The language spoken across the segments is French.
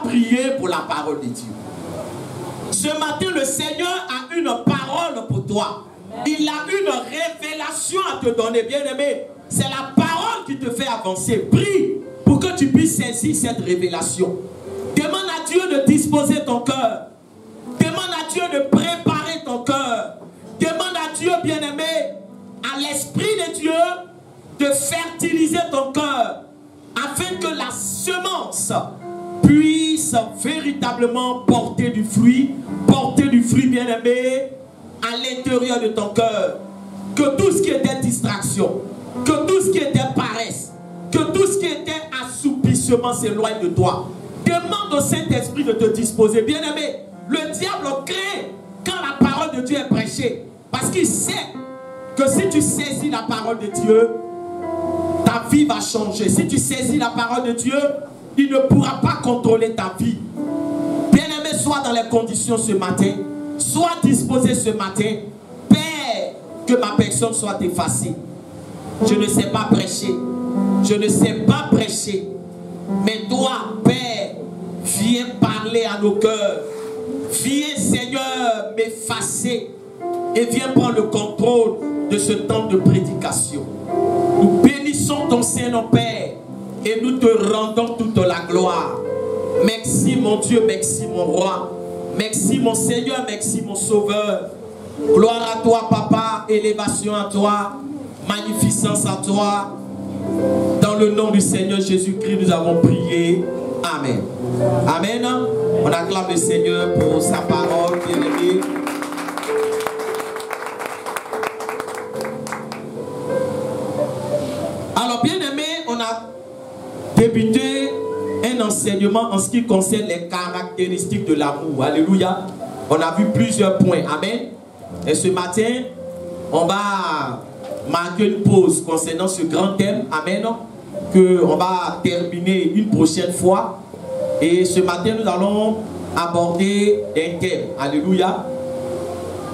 Prier pour la parole de Dieu. Ce matin, le Seigneur a une parole pour toi. Il a une révélation à te donner, bien-aimé. C'est la parole qui te fait avancer. Prie pour que tu puisses saisir cette révélation. Demande à Dieu de disposer ton cœur. Demande à Dieu de préparer ton cœur. Demande à Dieu, bien-aimé, à l'Esprit de Dieu, de fertiliser ton cœur, afin que la semence puisse véritablement porter du fruit bien-aimé à l'intérieur de ton cœur. Que tout ce qui était distraction, que tout ce qui était paresse, que tout ce qui était assoupissement s'éloigne de toi. Demande au Saint-Esprit de te disposer. Bien-aimé, le diable crée quand la parole de Dieu est prêchée, parce qu'il sait que si tu saisis la parole de Dieu, ta vie va changer. Si tu saisis la parole de Dieu, il ne pourra pas contrôler ta vie. Bien-aimé, sois dans les conditions ce matin. Sois disposé ce matin. Père, que ma personne soit effacée. Je ne sais pas prêcher. Je ne sais pas prêcher. Mais toi, Père, viens parler à nos cœurs. Viens, Seigneur, m'effacer. Et viens prendre le contrôle de ce temps de prédication. Nous bénissons ton Saint-Nom, Père. Et nous te rendons toute la gloire. Merci mon Dieu, merci mon roi. Merci mon Seigneur, merci mon Sauveur. Gloire à toi, Papa, élévation à toi, magnificence à toi. Dans le nom du Seigneur Jésus-Christ, nous avons prié. Amen. Amen. On acclame le Seigneur pour sa parole, bien-aimée. Alors, bien-aimé, on a débuté un enseignement en ce qui concerne les caractéristiques de l'amour. Alléluia. On a vu plusieurs points. Amen. Et ce matin, on va marquer une pause concernant ce grand thème. Amen. Que on va terminer une prochaine fois. Et ce matin, nous allons aborder un thème. Alléluia.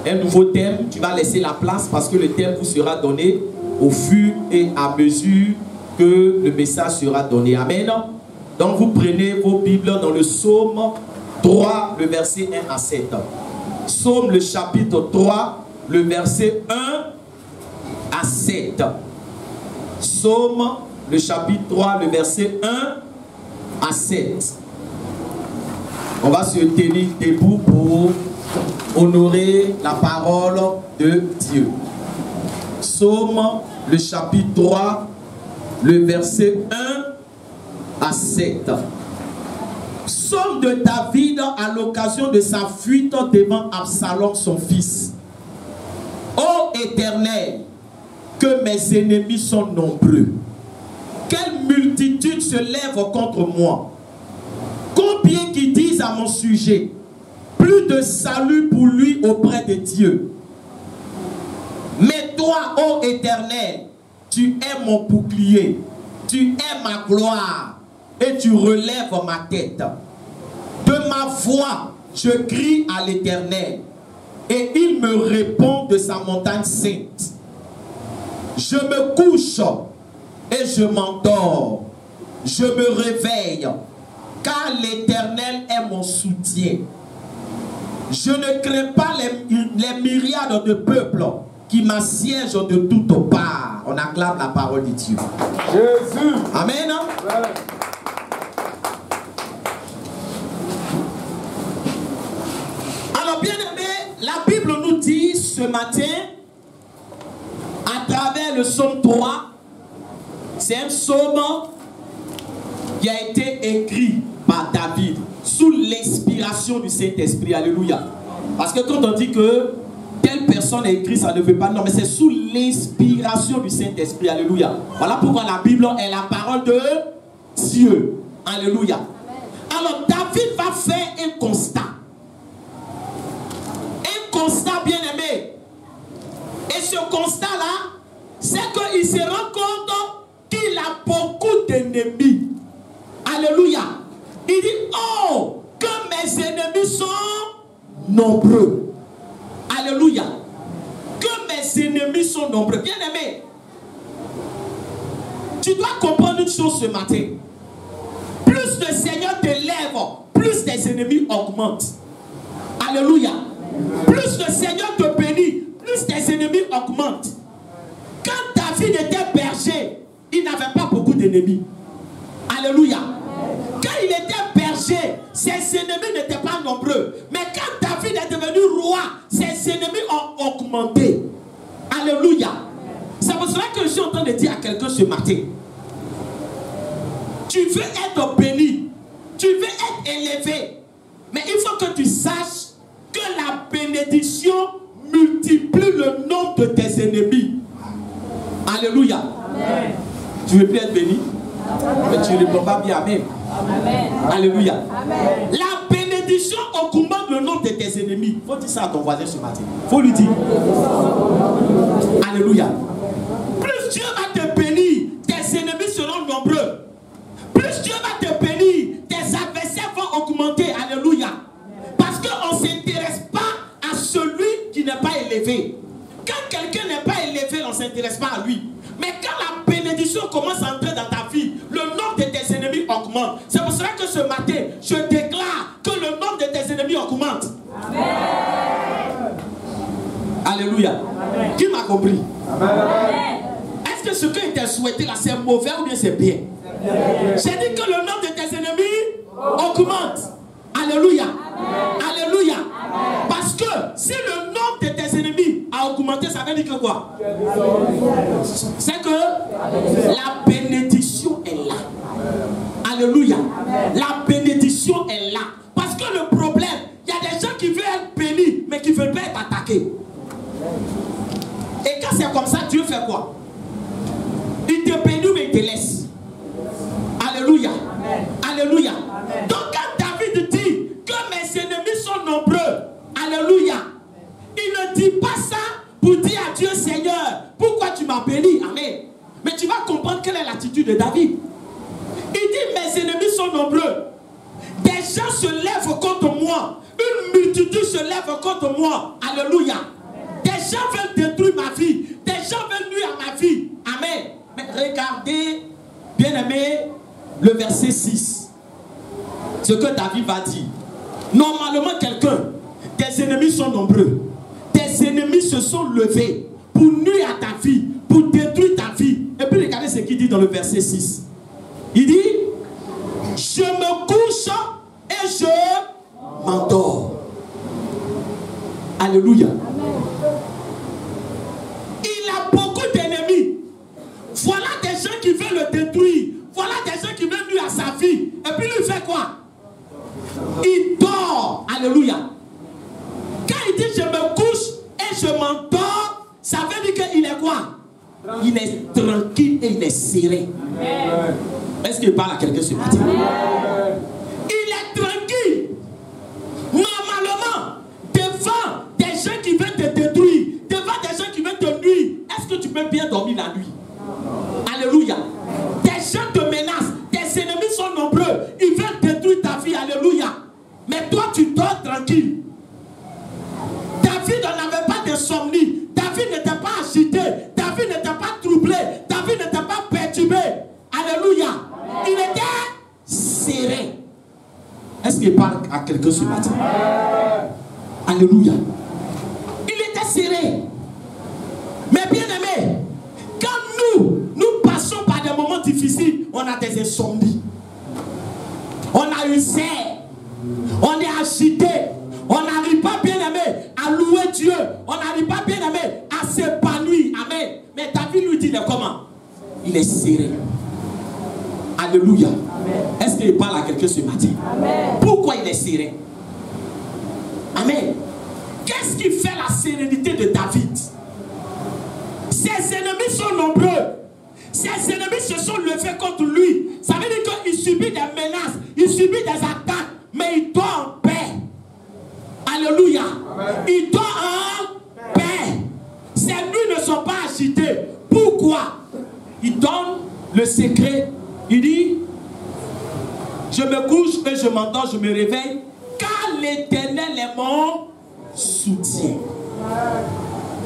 Un nouveau thème. Tu vas laisser la place parce que le thème vous sera donné au fur et à mesure que le message sera donné. Amen. Donc vous prenez vos Bibles dans le psaume 3, le verset 1 à 7. Psaume le chapitre 3, le verset 1 à 7. Psaume le chapitre 3, le verset 1 à 7. On va se tenir debout pour honorer la parole de Dieu. Psaume le chapitre 3, le verset 1 à 7. Psaume de David à l'occasion de sa fuite devant Absalom son fils. Ô Éternel, que mes ennemis sont nombreux. Quelle multitude se lève contre moi. Combien qui disent à mon sujet, plus de salut pour lui auprès de Dieu. Mais toi, ô Éternel, tu es mon bouclier, tu es ma gloire et tu relèves ma tête. De ma voix, je crie à l'Éternel et il me répond de sa montagne sainte. Je me couche et je m'endors. Je me réveille car l'Éternel est mon soutien. Je ne crains pas les myriades de peuples qui m'assiègent de toutes parts. On acclame la parole de Dieu. Jésus. Amen. Ouais. Alors bien aimé, la Bible nous dit ce matin, à travers le psaume 3, c'est un psaume qui a été écrit par David sous l'inspiration du Saint-Esprit. Alléluia. Parce que quand on dit que telle personne a écrit, ça ne veut pas, non, mais c'est sous l'inspiration du Saint-Esprit. Alléluia. Voilà pourquoi la Bible est la parole de Dieu. Alléluia. Alors David va faire un constat. Un constat bien aimé. Et ce constat-là, c'est qu'il se rend compte qu'il a beaucoup d'ennemis. Alléluia. Il dit, oh, que mes ennemis sont nombreux. Alléluia. Que mes ennemis sont nombreux. Bien aimé, tu dois comprendre une chose ce matin. Plus le Seigneur t'élève, plus tes ennemis augmentent. Alléluia. Plus le Seigneur te bénit, plus tes ennemis augmentent. Quand David était berger, il n'avait pas beaucoup d'ennemis. Alléluia. Quand il était berger, ses ennemis n'étaient pas nombreux. Mais quand David est devenu roi, ses ennemis ont augmenté. Alléluia. C'est pour cela que je suis en train de dire à quelqu'un ce matin. Tu veux être béni, tu veux être élevé, mais il faut que tu saches que la bénédiction multiplie le nombre de tes ennemis. Alléluia. Amen. Tu veux plus être béni? Mais tu ne réponds pas bien. Amen. Amen. Alléluia. Amen. La bénédiction augmente le nombre de tes ennemis. Il faut dire ça à ton voisin ce matin. Il faut lui dire. Alléluia. Plus Dieu va te bénir, tes ennemis seront nombreux. Plus Dieu va te bénir, tes adversaires vont augmenter. Alléluia. Parce qu'on ne s'intéresse pas à celui qui n'est pas élevé. Quand quelqu'un n'est pas élevé, on ne s'intéresse pas à lui. Mais quand la bénédiction commence à entrer dans ta vie, le nombre de tes ennemis augmente. C'est pour cela que ce matin, je déclare que le nombre de tes ennemis augmente. Amen. Alléluia. Amen. Qui m'a compris? Amen. Est-ce que ce qui était souhaité là, c'est mauvais ou bien c'est bien? J'ai dit que le nombre de tes ennemis augmente. Alléluia. Amen. Alléluia. Amen. Parce que si le nombre de tes ennemis a augmenté, ça veut dire que quoi? C'est que la bénédiction est là. Alléluia. Amen. La bénédiction est là. Parce que le problème, il y a des gens qui veulent être bénis, mais qui ne veulent pas être attaqués. Et quand c'est comme ça, Dieu fait quoi? Il te bénit, mais il te laisse. Alléluia. Amen. Alléluia. Amen. Donc quand David dit que mes ennemis sont nombreux, alléluia, il ne dit pas ça pour dire à Dieu, Seigneur, pourquoi tu m'as béni? Amen. Mais tu vas comprendre quelle est l'attitude de David. Il dit, mes ennemis sont nombreux. Des gens se lèvent contre moi. Une multitude se lève contre moi. Alléluia. Des gens veulent détruire ma vie. Des gens veulent nuire à ma vie. Amen. Mais regardez, bien-aimé, le verset 6. Ce que David va dire. Normalement, quelqu'un, tes ennemis sont nombreux. Tes ennemis se sont levés pour nuire à ta vie, pour détruire ta vie. Et puis regardez ce qu'il dit dans le verset 6. Il dit, je me couche et je m'endors. Alléluia. Il a beaucoup d'ennemis. Voilà des gens qui veulent le détruire. Voilà des gens qui veulent nuire à sa vie. Et puis lui, il fait quoi? Il dort. Alléluia. Quand il dit je me couche et je m'endors, ça veut dire qu'il est quoi? Il est tranquille et il est serré. Est-ce qu'il parle à quelqu'un ce matin? Il est tranquille. Normalement, devant des gens qui veulent te détruire, devant des gens qui veulent te nuire, est-ce que tu peux bien dormir la nuit? Alléluia. Des gens te menacent, tes ennemis sont nombreux, ils veulent détruire ta vie. Alléluia. Mais toi, tu dors tranquille. David n'avait pas d'insomnie. David n'était pas agité. David n'était pas troublé. David n'était pas perturbé. Alléluia. Il était serré. Est-ce qu'il parle à quelqu'un ce matin? Alléluia. Il était serré. Mais bien aimé, quand nous passons par des moments difficiles, on a des insomnies. On a une serre. On est agité. On n'arrive pas, bien aimé, à louer Dieu. On n'arrive pas, bien aimé, à s'épanouir. Amen. Mais David lui dit comment? Il est serré. Alléluia. Est-ce qu'il parle à quelqu'un ce matin? Amen. Pourquoi il est serré? Amen. Qu'est-ce qui fait la sérénité de David? Ses ennemis sont nombreux. Ses ennemis se sont levés contre lui. Ça veut dire qu'il subit des menaces, il subit des attaques, mais il dort en paix. Alléluia. Amen. Il dort en paix. Ses nuits ne sont pas agitées. Pourquoi? Il donne le secret. Il dit, je me couche et je m'endors, je me réveille, car l'Éternel est mon soutien.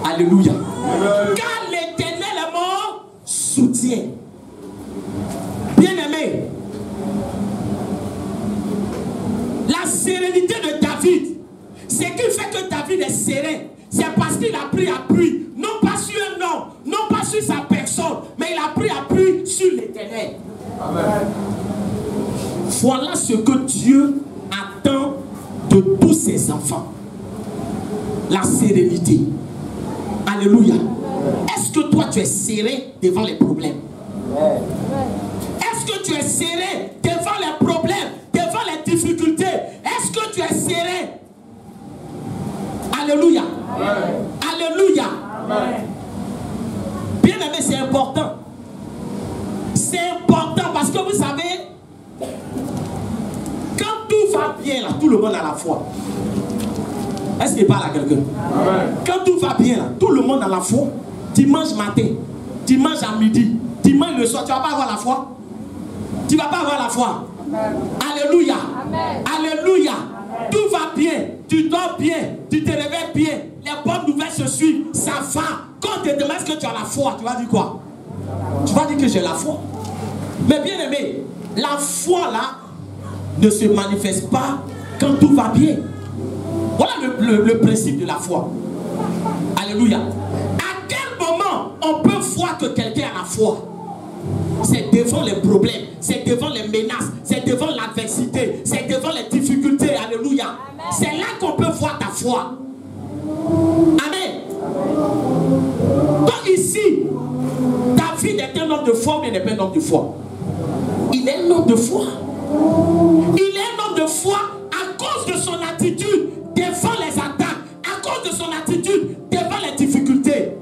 Alléluia. Amen. Car l'Éternel est mon soutien. Bien-aimé, La sérénité de David, ce qui fait que David est serein, c'est parce qu'il a pris appui, non pas sur un homme, non pas sur sa personne, mais il a pris appui sur l'Éternel. Voilà ce que Dieu attend de tous ses enfants. La sérénité. Alléluia. Est-ce que toi tu es serein devant les problèmes? Est-ce que tu es serein devant les problèmes, devant les difficultés? Est-ce que tu es serein? Alléluia. Alléluia. Bien aimé, c'est important. C'est important parce que vous savez, quand tout va bien, là, tout le monde a la foi. Est-ce qu'il parle à quelqu'un? Quand tout va bien, là, tout le monde a la foi. Dimanche matin, dimanche à midi, dimanche le soir, tu ne vas pas avoir la foi? Tu ne vas pas avoir la foi? Alléluia. Alléluia. Tout va bien, tu dors bien, tu te réveilles bien, les bonnes nouvelles se suivent, ça va. Quand on te demande est-ce que tu as la foi, tu vas dire quoi? Tu vas dire que j'ai la foi. Mais bien aimé, la foi là ne se manifeste pas quand tout va bien. Voilà le principe de la foi. Alléluia. À quel moment on peut voir que quelqu'un a la foi? C'est devant les problèmes, c'est devant les menaces, c'est devant l'adversité, c'est devant les difficultés. Alléluia. C'est là qu'on peut voir ta foi. Amen. Donc ici, David est un homme de foi, mais il n'est pas un homme de foi. Il est un homme de foi. Il est un homme de foi à cause de son attitude devant les attaques, à cause de son attitude devant les difficultés.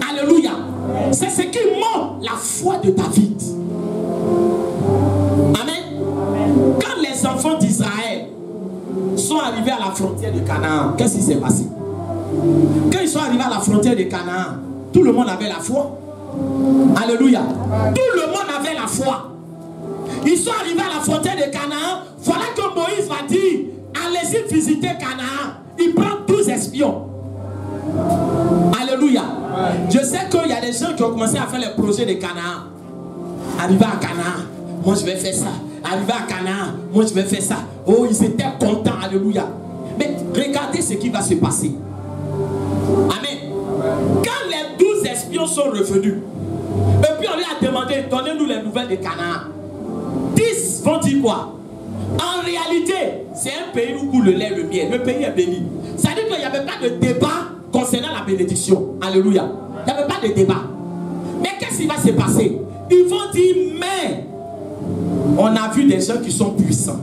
Alléluia. C'est ce qui montre la foi de David. Amen. Quand les enfants d'Israël sont arrivés à la frontière de Canaan, qu'est-ce qui s'est passé? Quand ils sont arrivés à la frontière de Canaan, tout le monde avait la foi. Alléluia. Tout le monde avait la foi. Ils sont arrivés à la frontière de Canaan. Voilà que Moïse va dire, allez-y visiter Canaan. Il prend 12 espions. Alléluia. Je sais qu'il y a des gens qui ont commencé à faire les projets de Canaan. Arriver à Canaan, moi je vais faire ça. Arriver à Canaan, moi je vais faire ça. Oh, ils étaient contents. Alléluia. Mais regardez ce qui va se passer. Amen. Quand les 12 espions sont revenus, et puis on lui a demandé, donnez-nous les nouvelles de Canaan. 10 vont dire quoi? En réalité, c'est un pays où coule le lait et le miel. Le pays est béni. Ça veut dire qu'il n'y avait pas de débat concernant la bénédiction. Alléluia. Il n'y avait pas de débat. Mais qu'est-ce qui va se passer? Ils vont dire, mais on a vu des gens qui sont puissants.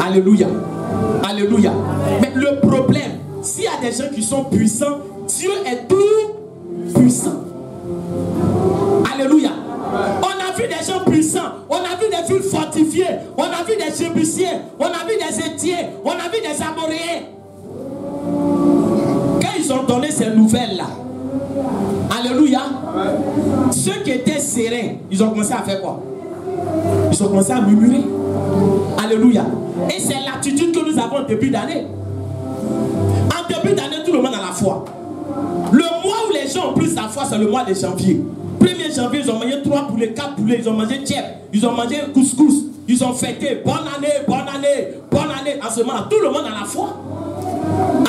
Alléluia. Alléluia. Mais le problème, s'il y a des gens qui sont puissants, Dieu est tout puissant. Alléluia. On a vu des gens puissants, on a vu des villes fortifiées, on a vu des Jébusiens, on a vu des Étiens, on a vu des Amoréens. Quand ils ont donné ces nouvelles-là, alléluia, ceux qui étaient sereins, ils ont commencé à faire quoi? Ils ont commencé à murmurer. Alléluia. Et c'est l'attitude que nous avons en début d'année. En début d'année, tout le monde a la foi. Le mois où les gens ont plus la foi, c'est le mois de janvier. 1er janvier, ils ont mangé 3 poulets, 4 poulets, ils ont mangé tchèp, ils ont mangé couscous, ils ont fêté bonne année, bonne année, bonne année. En ce moment, tout le monde a la foi.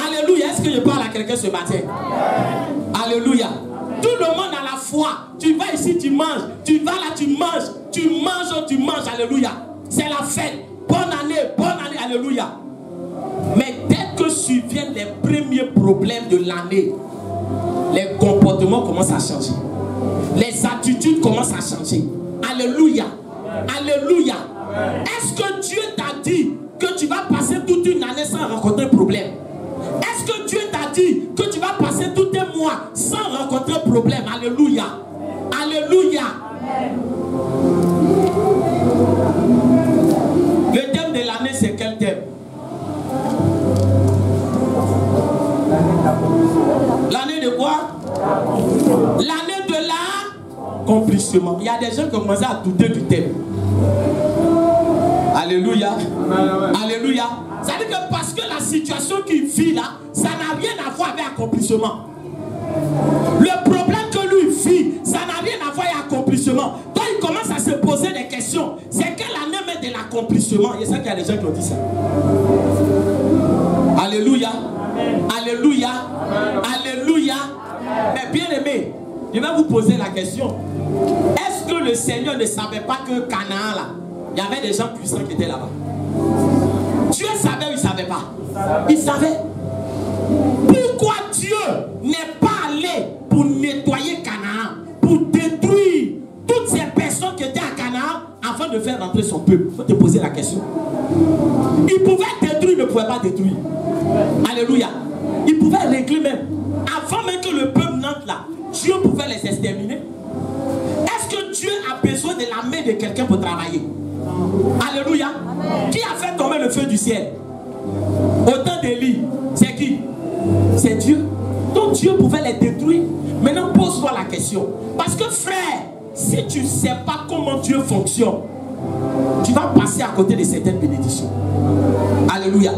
Alléluia. Est-ce que je parle à quelqu'un ce matin? Alléluia. Tout le monde a la foi. Tu vas ici, tu manges. Tu vas là, tu manges. Tu manges, tu manges. Alléluia. C'est la fête. Bonne année, alléluia. Mais dès que surviennent les premiers problèmes de l'année, les comportements commencent à changer. Les attitudes commencent à changer. Alléluia. Alléluia. Est-ce que Dieu t'a dit que tu vas passer toute une année sans rencontrer un problème? Est-ce que Dieu t'a dit que tu vas passer tout un mois sans rencontrer un problème? Alléluia. Alléluia. Le thème de l'année, c'est quel thème? L'année de quoi? L'année de l'accomplissement. Il y a des gens qui ont commencé à douter du thème. Alléluia. Alléluia. Ça veut dire que parce que la situation qu'il vit là, ça n'a rien à voir avec accomplissement. Le problème que lui vit, ça n'a rien à voir avec accomplissement. Quand il commence à se poser des questions, c'est quelle année met de l'accomplissement? doucement. Il y a des gens qui ont dit ça. Alléluia. Alléluia. Alléluia. Mais bien aimé, je vais vous poser la question. Est-ce que le Seigneur ne savait pas que Canaan, là, il y avait des gens puissants qui étaient là-bas? Dieu savait ou il ne savait pas? Il savait. Pourquoi Dieu n'est pas allé pour nettoyer Canaan, pour détruire toutes ces personnes qui étaient à Canaan afin de faire rentrer son peuple? Il faut te poser la question. Il pouvait détruire, il ne pouvait pas détruire. Alléluia. Il pouvait régler même. Avant même que le peuple n'entre là, Dieu pouvait les exterminer. Est-ce que Dieu a besoin de la main de quelqu'un pour travailler? Alléluia. Qui a fait tomber le feu du ciel? Au temps d'Élie, c'est qui? C'est Dieu. Donc Dieu pouvait les détruire. Maintenant pose-toi la question. Parce que frère, si tu ne sais pas comment Dieu fonctionne, tu vas passer à côté de certaines bénédictions. Alléluia.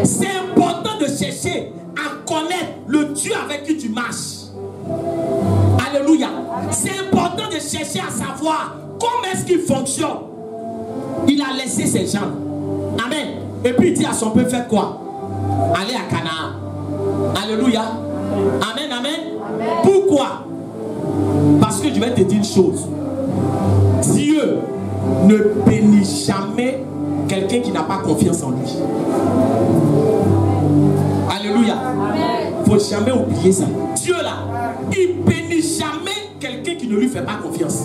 C'est important de chercher à connaître le Dieu avec qui tu marches. Alléluia. C'est important de chercher à savoir comment est-ce qu'il fonctionne. Il a laissé ses gens. Amen. Et puis il dit à son peuple, faites quoi? Allez à Canaan. Alléluia. Amen, amen. Amen. Pourquoi? Parce que je vais te dire une chose. Dieu ne bénit jamais quelqu'un qui n'a pas confiance en lui. Alléluia. Il ne faut jamais oublier ça. Dieu là, il ne bénit jamais quelqu'un qui ne lui fait pas confiance.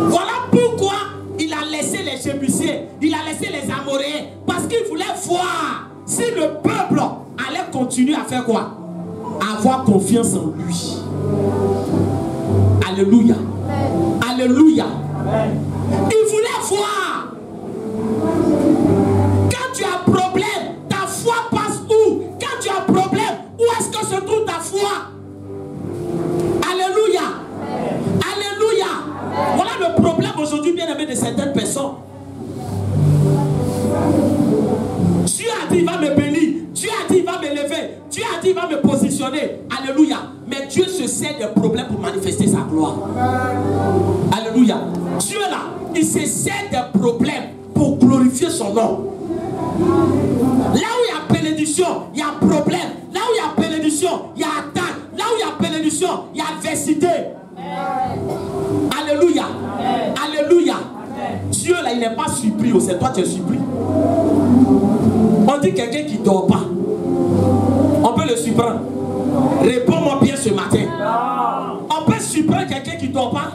Voilà pourquoi il a laissé les Jébusiens, il a laissé les Amoréens, parce qu'il voulait voir si le peuple allait continuer à faire quoi? Avoir confiance en lui. Alléluia. Alléluia. Il voulait voir. Quand tu as problème, ta foi passe où? Quand tu as problème, où est-ce que se trouve ta foi? Alléluia. Alléluia. Voilà le problème aujourd'hui, bien aimé, de certaines personnes. Dieu a dit il va me bénir. Dieu a dit il va me lever. Dieu a dit il va me positionner. Alléluia. Mais Dieu se sert des problèmes pour manifester sa gloire. Alléluia. Dieu là, il se sert des problèmes pour glorifier son nom. Là où il y a bénédiction, il y a problème. Là où il y a bénédiction, il y a attaque. Là où il y a bénédiction, il y a adversité. Alléluia. Alléluia. Dieu là, il n'est pas surpris. C'est toi qui es surpris. On dit quelqu'un qui ne dort pas. On peut le surprendre. Réponds-moi bien ce matin. On peut surprendre quelqu'un qui ne dort pas.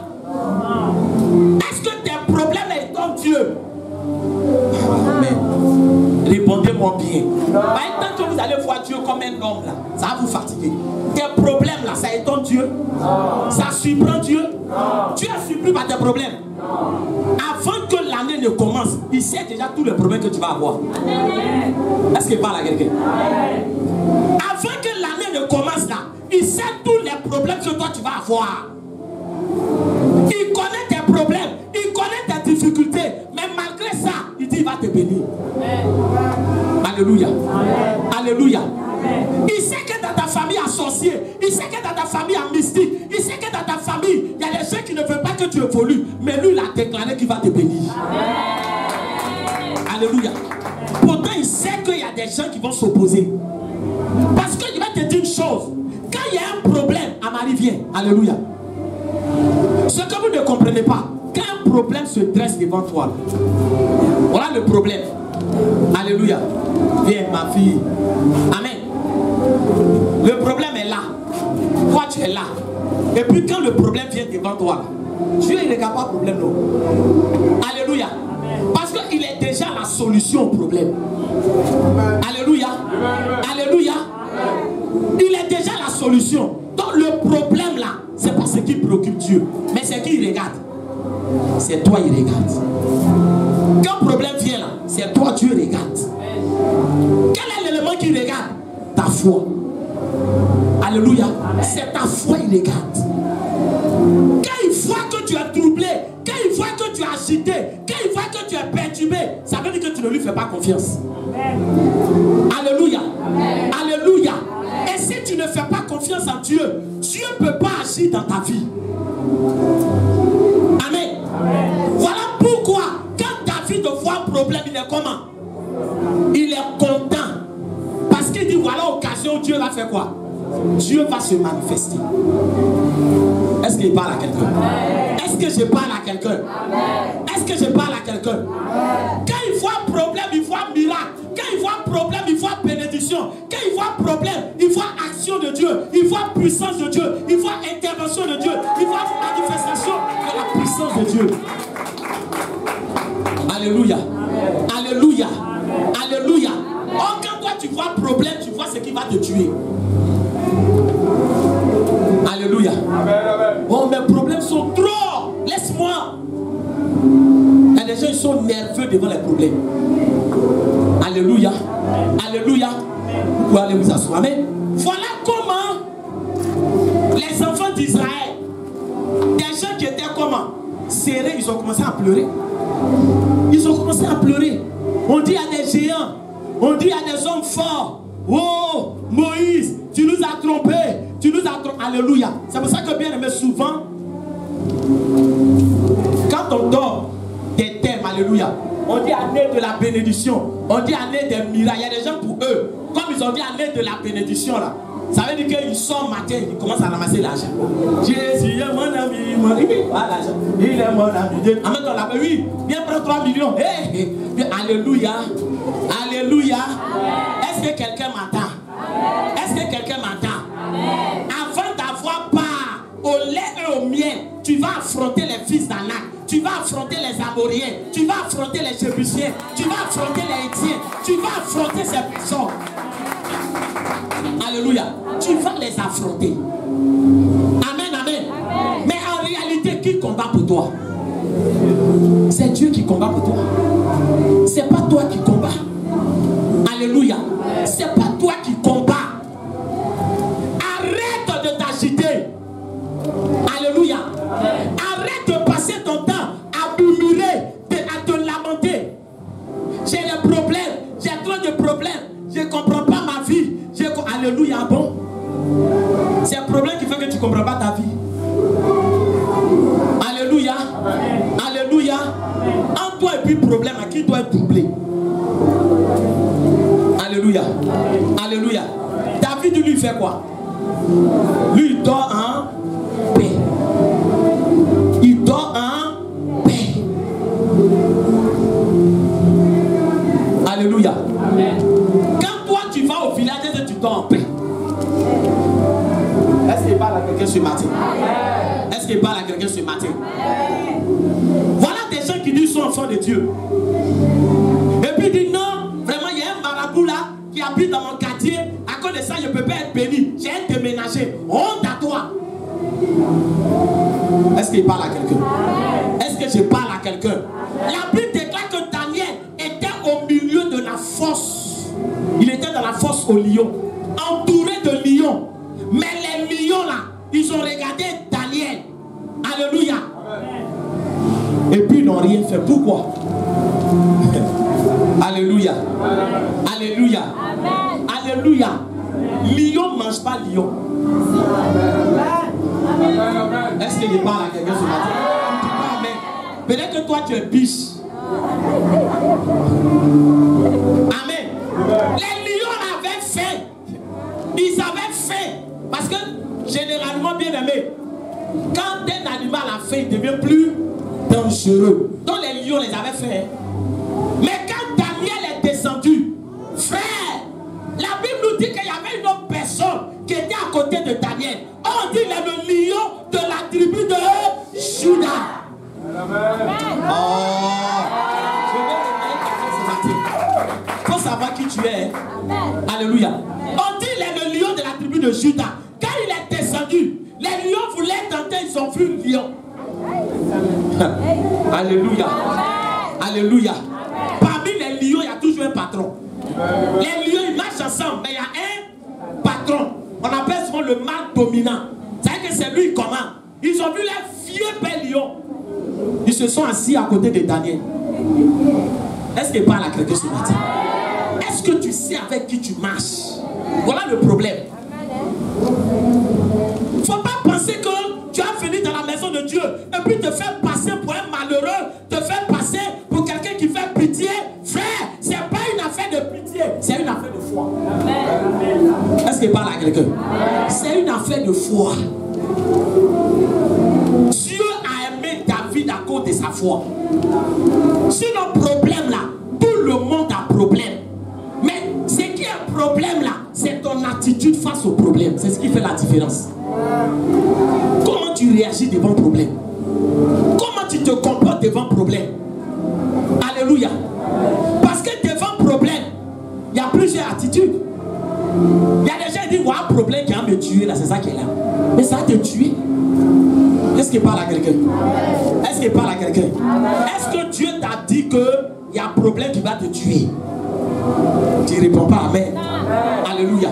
Est-ce que tes problèmes étonnent Dieu? Amen. Répondez-moi bien. Maintenant que vous allez voir Dieu comme un homme là, ça va vous fatiguer. Tes problèmes là, ça étonne Dieu? Ça surprend Dieu? Tu es surpris par tes problèmes? Avant que l'année ne commence, il sait déjà tous les problèmes que tu vas avoir. Est-ce qu'il parle à quelqu'un? Avant que l'année ne commence là, il sait tous les problèmes que toi tu vas avoir. Il connaît tes problèmes, il connaît tes difficultés, mais malgré ça, il dit il va te bénir. Alléluia. Alléluia. Il sait que dans ta famille associée, il sait que dans ta famille en mystique, il sait que dans ta famille, il y a des gens qui ne veulent pas que tu évolues, mais lui il a déclaré qu'il va te bénir. Alléluia. Pourtant il sait qu'il y a des gens qui vont s'opposer. Parce que je vais te dire une chose. Quand il y a un problème, Amari vient. Alléluia. Ce que vous ne comprenez pas, quand un problème se dresse devant toi, voilà le problème. Alléluia. Viens ma fille. Amen. Le problème est là. Toi tu es là. Et puis quand le problème vient devant toi, Dieu il ne regarde pas le problème. Non. Alléluia. Parce qu'il est déjà la solution au problème. Alléluia. Alléluia. Il est déjà la solution. Donc le problème là, c'est pas ce qui préoccupe Dieu, mais c'est qui il regarde. C'est toi il regarde. Quand le problème vient là, c'est toi Dieu regarde. Quel est l'élément qu'il regarde? Ta foi. Alléluia. C'est ta foi il regarde. Quand il voit que tu es troublé, quand il voit que tu es agité, quand il voit que tu es perturbé, ça veut dire que tu ne lui fais pas confiance. Alléluia. Alléluia. Et si tu ne fais pas confiance en Dieu, Dieu ne peut pas agir dans ta vie. Amen. Voilà pourquoi quand David te voit un problème, il est comment? Il est content. Parce qu'il dit, voilà l'occasion où Dieu va faire quoi? Dieu va se manifester. Est-ce qu'il parle à quelqu'un? Est-ce que je parle à quelqu'un? Est-ce que je parle à quelqu'un? Quand il voit un problème, il voit un miracle. Quand il voit un problème, il voit bénédiction. Quand il voit un problème, il voit action de Dieu. Il voit puissance de Dieu. Il voit intervention de Dieu. Il voit manifestation de la puissance de Dieu. Alléluia. Alléluia. Alléluia. Oh, quand toi tu vois un problème, tu vois ce qui va te tuer. Alléluia. Oh, mes problèmes sont trop. Laisse-moi. Il y a des gens qui sont nerveux devant les problèmes. Alléluia. Alléluia. Vous pouvez aller vous asseoir. Amen. Voilà comment les enfants d'Israël, des gens qui étaient comment? Serrés, ils ont commencé à pleurer. Ils ont commencé à pleurer. On dit à des géants, on dit à des hommes forts, oh Moïse, tu nous as trompés, tu nous as trompés. Alléluia. C'est pour ça que bien aimé, souvent, quand on dort des thèmes, alléluia, on dit année de la bénédiction, on dit année des miracles. Il y a des gens pour eux, comme ils ont dit année de la bénédiction là, ça veut dire qu'ils sortent matin, ils commencent à ramasser l'argent. Jésus est mon ami, mon ami. Ah, l'argent. Il est mon ami. En même temps, là, oui, viens prendre 3 millions. Hey, hey. Alléluia. Alléluia. Est-ce que quelqu'un m'entend? Est-ce que quelqu'un m'entend? Avant d'avoir part au lait et au miel, tu vas affronter les fils d'Anak. Tu vas affronter les Amoriens. Tu vas affronter les Jébusiens. Tu vas affronter les Hétiens. Tu vas affronter ces personnes. Alléluia. Tu vas les affronter. Amen, amen. Mais en réalité, qui combat pour toi? C'est Dieu qui combat pour toi. C'est pas toi qui combats. Alléluia. C'est pas toi qui combats. Arrête de t'agiter. Alléluia. Arrête de passer ton temps à murmurer, à te lamenter. J'ai des problèmes. J'ai trop de problèmes. Je ne comprends pas ma vie. Alléluia, bon. C'est un problème qui fait que tu ne comprends pas ta vie. Alléluia. Alléluia. En toi et puis problème, à qui doit être doublé. Alléluia. Alléluia. David, lui, fait quoi? Lui, il dort en paix. Il dort en paix. Alléluia. Quand toi, tu vas au village et tu dors en paix. Est-ce qu'il parle à quelqu'un ce matin? Est-ce qu'il parle à quelqu'un ce matin? Voilà des gens qui disent qu'ils sont enfants de Dieu. Et puis ils disent non, vraiment il y a un marabout là qui habite dans mon quartier. À cause de ça, je ne peux pas être béni. J'ai un déménagé. Honte à toi. Est-ce qu'il parle à quelqu'un? Est-ce que je parle à quelqu'un? La Bible déclare que Daniel était au milieu de la fosse. Il était dans la fosse au lion, entouré de lions. Mais les lions là, ils ont regardé Daniel. Alléluia. Et puis ils n'ont rien fait. Pourquoi? Alléluia. Alléluia. Alléluia. Lion ne mange pas lion. Est-ce que je parle à quelqu'un ce matin? Peut-être que toi tu es biche. Amen. Les lions avaient faim. Ils avaient faim. Parce que généralement, bien aimé, quand un animal a faim, il devient plus dangereux. Donc les lions les avaient faim. Mais quand Daniel est descendu, frère, la Bible nous dit qu'il y avait une autre personne qui était à côté de Daniel. On dit qu'il est le lion de la tribu de Juda. Oh, il faut savoir qui tu es. Alléluia. On dit qu'il est le lion de la tribu de Juda. Quand il est descendu, les lions voulaient tenter, ils ont vu le lion. Alléluia. Alléluia. Parmi les lions, il y a toujours un patron. Les lions, ils marchent ensemble, mais il y a un patron. On appelle souvent le mâle dominant. C'est-à-dire que c'est lui qui commande. Ils ont vu les vieux pères lions. Ils se sont assis à côté de Daniel. Est-ce qu'il parle à quelqu'un ce matin? Est-ce que tu sais avec qui tu marches? Voilà le problème. Il ne faut pas penser que tu as venu dans la maison de Dieu et puis te faire passer pour un malheureux, te faire passer pour quelqu'un qui fait c'est une affaire de foi. Est-ce qu'il parle à quelqu'un? C'est une affaire de foi. Dieu a aimé David à cause de sa foi. Sur le problème là, tout le monde a problème. Mais ce qui est un problème là, c'est ton attitude face au problème. C'est ce qui fait la différence. Comment tu réagis devant le problème? Comment tu te comportes devant le problème? Alléluia. Parce que devant le problème, il y a plusieurs attitudes. Il y a des gens qui disent, ouais, un problème qui va me tuer là, c'est ça qui est là. Mais ça va te tuer. Est-ce qu'il parle à quelqu'un? Est-ce qu'il parle à quelqu'un? Est-ce que Dieu t'a dit qu'il y a un problème qui va te tuer? Tu ne réponds pas amen. Alléluia.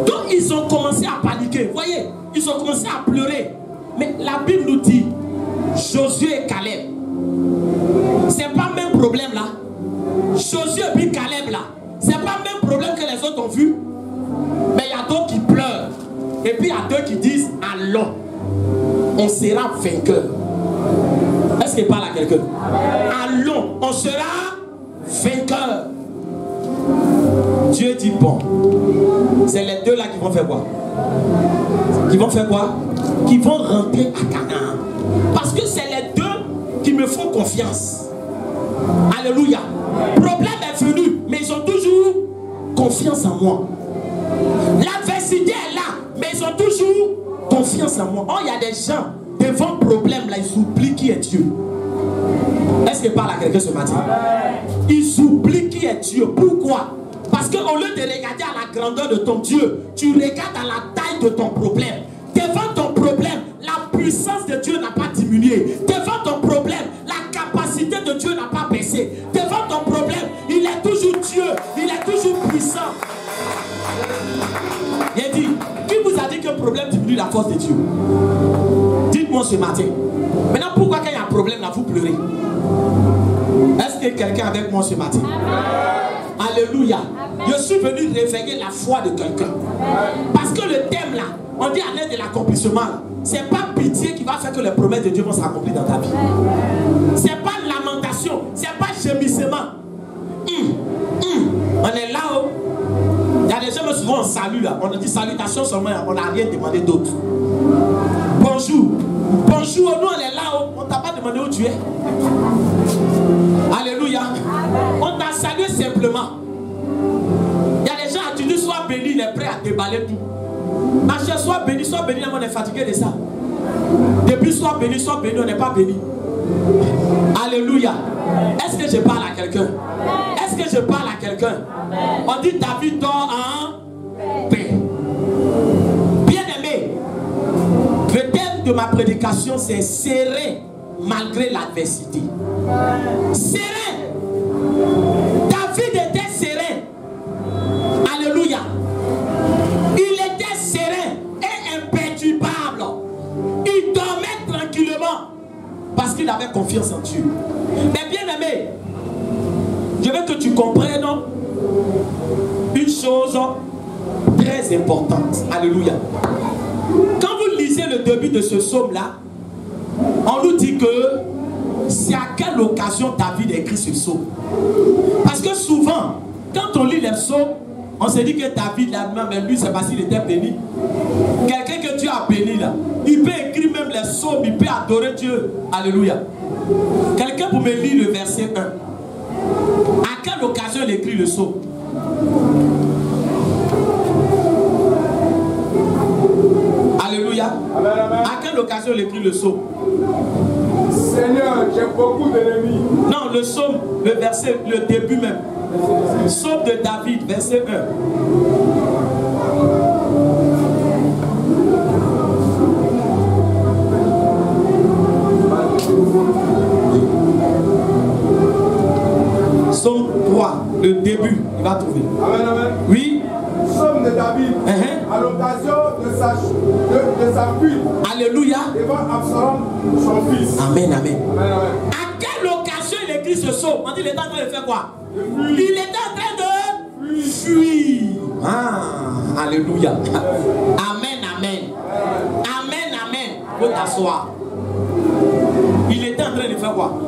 Donc ils ont commencé à paniquer. Vous voyez, ils ont commencé à pleurer. Mais la Bible nous dit, Josué et Caleb, c'est pas le même problème là. Josué et puis Caleb là, c'est pas le même problème que les autres ont vu. Mais il y a d'autres qui pleurent. Et puis il y a d'autres qui disent, allons, on sera vainqueur. Est-ce qu'il parle à quelqu'un? Allons, on sera vainqueur. Dieu dit bon, c'est les deux là qui vont faire quoi? Qui vont faire quoi? Qui vont rentrer à Canaan. Parce que c'est les deux qui me font confiance. Alléluia. Le problème est venu, mais ils ont toujours confiance en moi. L'adversité est là, mais ils ont toujours confiance en moi. Oh, il y a des gens devant le problème là, ils oublient qui est Dieu. Est-ce qu'il parle à quelqu'un ce matin? Ils oublient qui est Dieu. Pourquoi? Parce qu'au lieu de regarder à la grandeur de ton Dieu, tu regardes à la taille de ton problème. Devant ton problème, la puissance de Dieu n'a pas diminué. Devant ton problème, la capacité de Dieu n'a pas baissé. Devant ton problème, il est toujours Dieu. Il est toujours puissant. Il dit, qui vous a dit que le problème diminue la force de Dieu? Dites-moi ce matin. Maintenant, pourquoi quand il y a un problème là, vous pleurez? Est-ce que quelqu'un est avec moi ce matin? Alléluia. Je suis venu réveiller la foi de quelqu'un. Parce que le thème là, on dit à l'aide de l'accomplissement, c'est pas pitié qui va faire que les promesses de Dieu vont s'accomplir dans ta vie. C'est pas lamentation, c'est pas gémissement. On est là-haut. Il y a des gens qui souvent on salue là. On a dit salutations seulement, on n'a rien demandé d'autre. Bonjour. Bonjour, nous on est là-haut. On t'a pas demandé où tu es. Alléluia. On t'a salué simplement. Il y a des gens, tu dis sois béni, il est prêt à déballer tout. Machin, sois béni, on est fatigué de ça. Depuis sois béni, on n'est pas béni. Alléluia. Est-ce que je parle à quelqu'un? Est-ce que je parle à quelqu'un? On dit David dort en paix. Bien aimé, le thème de ma prédication c'est serein malgré l'adversité. Serein. David était serein. Alléluia. Il était serein et imperturbable. Il dormait tranquillement parce qu'il avait confiance en Dieu. Mais bien aimé, je veux que tu comprennes une chose très importante. Alléluia. Quand vous lisez le début de ce psaume-là, on nous dit que c'est à quelle occasion David a écrit ce psaume. Parce que souvent, quand on lit les psaumes, on se dit que David, là, même lui, c'est parce qu'il était béni. Quelqu'un que Dieu a béni, là, il peut écrire même les psaumes, il peut adorer Dieu. Alléluia. Quelqu'un pour me lire le verset 1. À quelle occasion il écrit le psaume? Alléluia. Amen, amen. À quelle occasion il écrit le psaume? Seigneur, j'ai beaucoup d'ennemis. Non, le psaume, le verset, le début même. Psaume de David, verset 1. Psaume 3, le début, il va trouver. Amen, amen. Oui. Psaume de David, à l'occasion de sa fuite. Alléluia. Devant Absalom, son fils. Amen, amen. Amen, amen. À quelle occasion il écrit ce psaume? On dit il est en train de faire quoi? Il est en train de fuir. Ah, alléluia. Amen, amen. Amen, amen. Faut t'asseoir. Il était en train de faire quoi?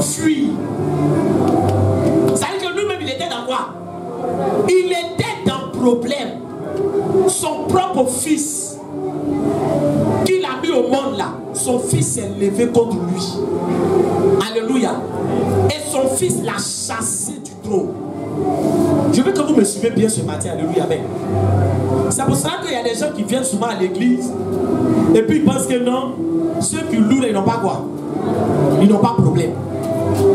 Fuir. Ça veut dire que lui-même il était dans quoi? Il était dans le problème. Son propre fils qu'il a mis au monde là, son fils s'est levé contre lui. Alléluia. Et son fils l'a chassé du trône. Je veux que vous me suivez bien ce matin. Alléluia. Amen. C'est pour cela qu'il y a des gens qui viennent souvent à l'église et puis ils pensent que non, ceux qui louent, ils n'ont pas quoi? Ils n'ont pas de problème.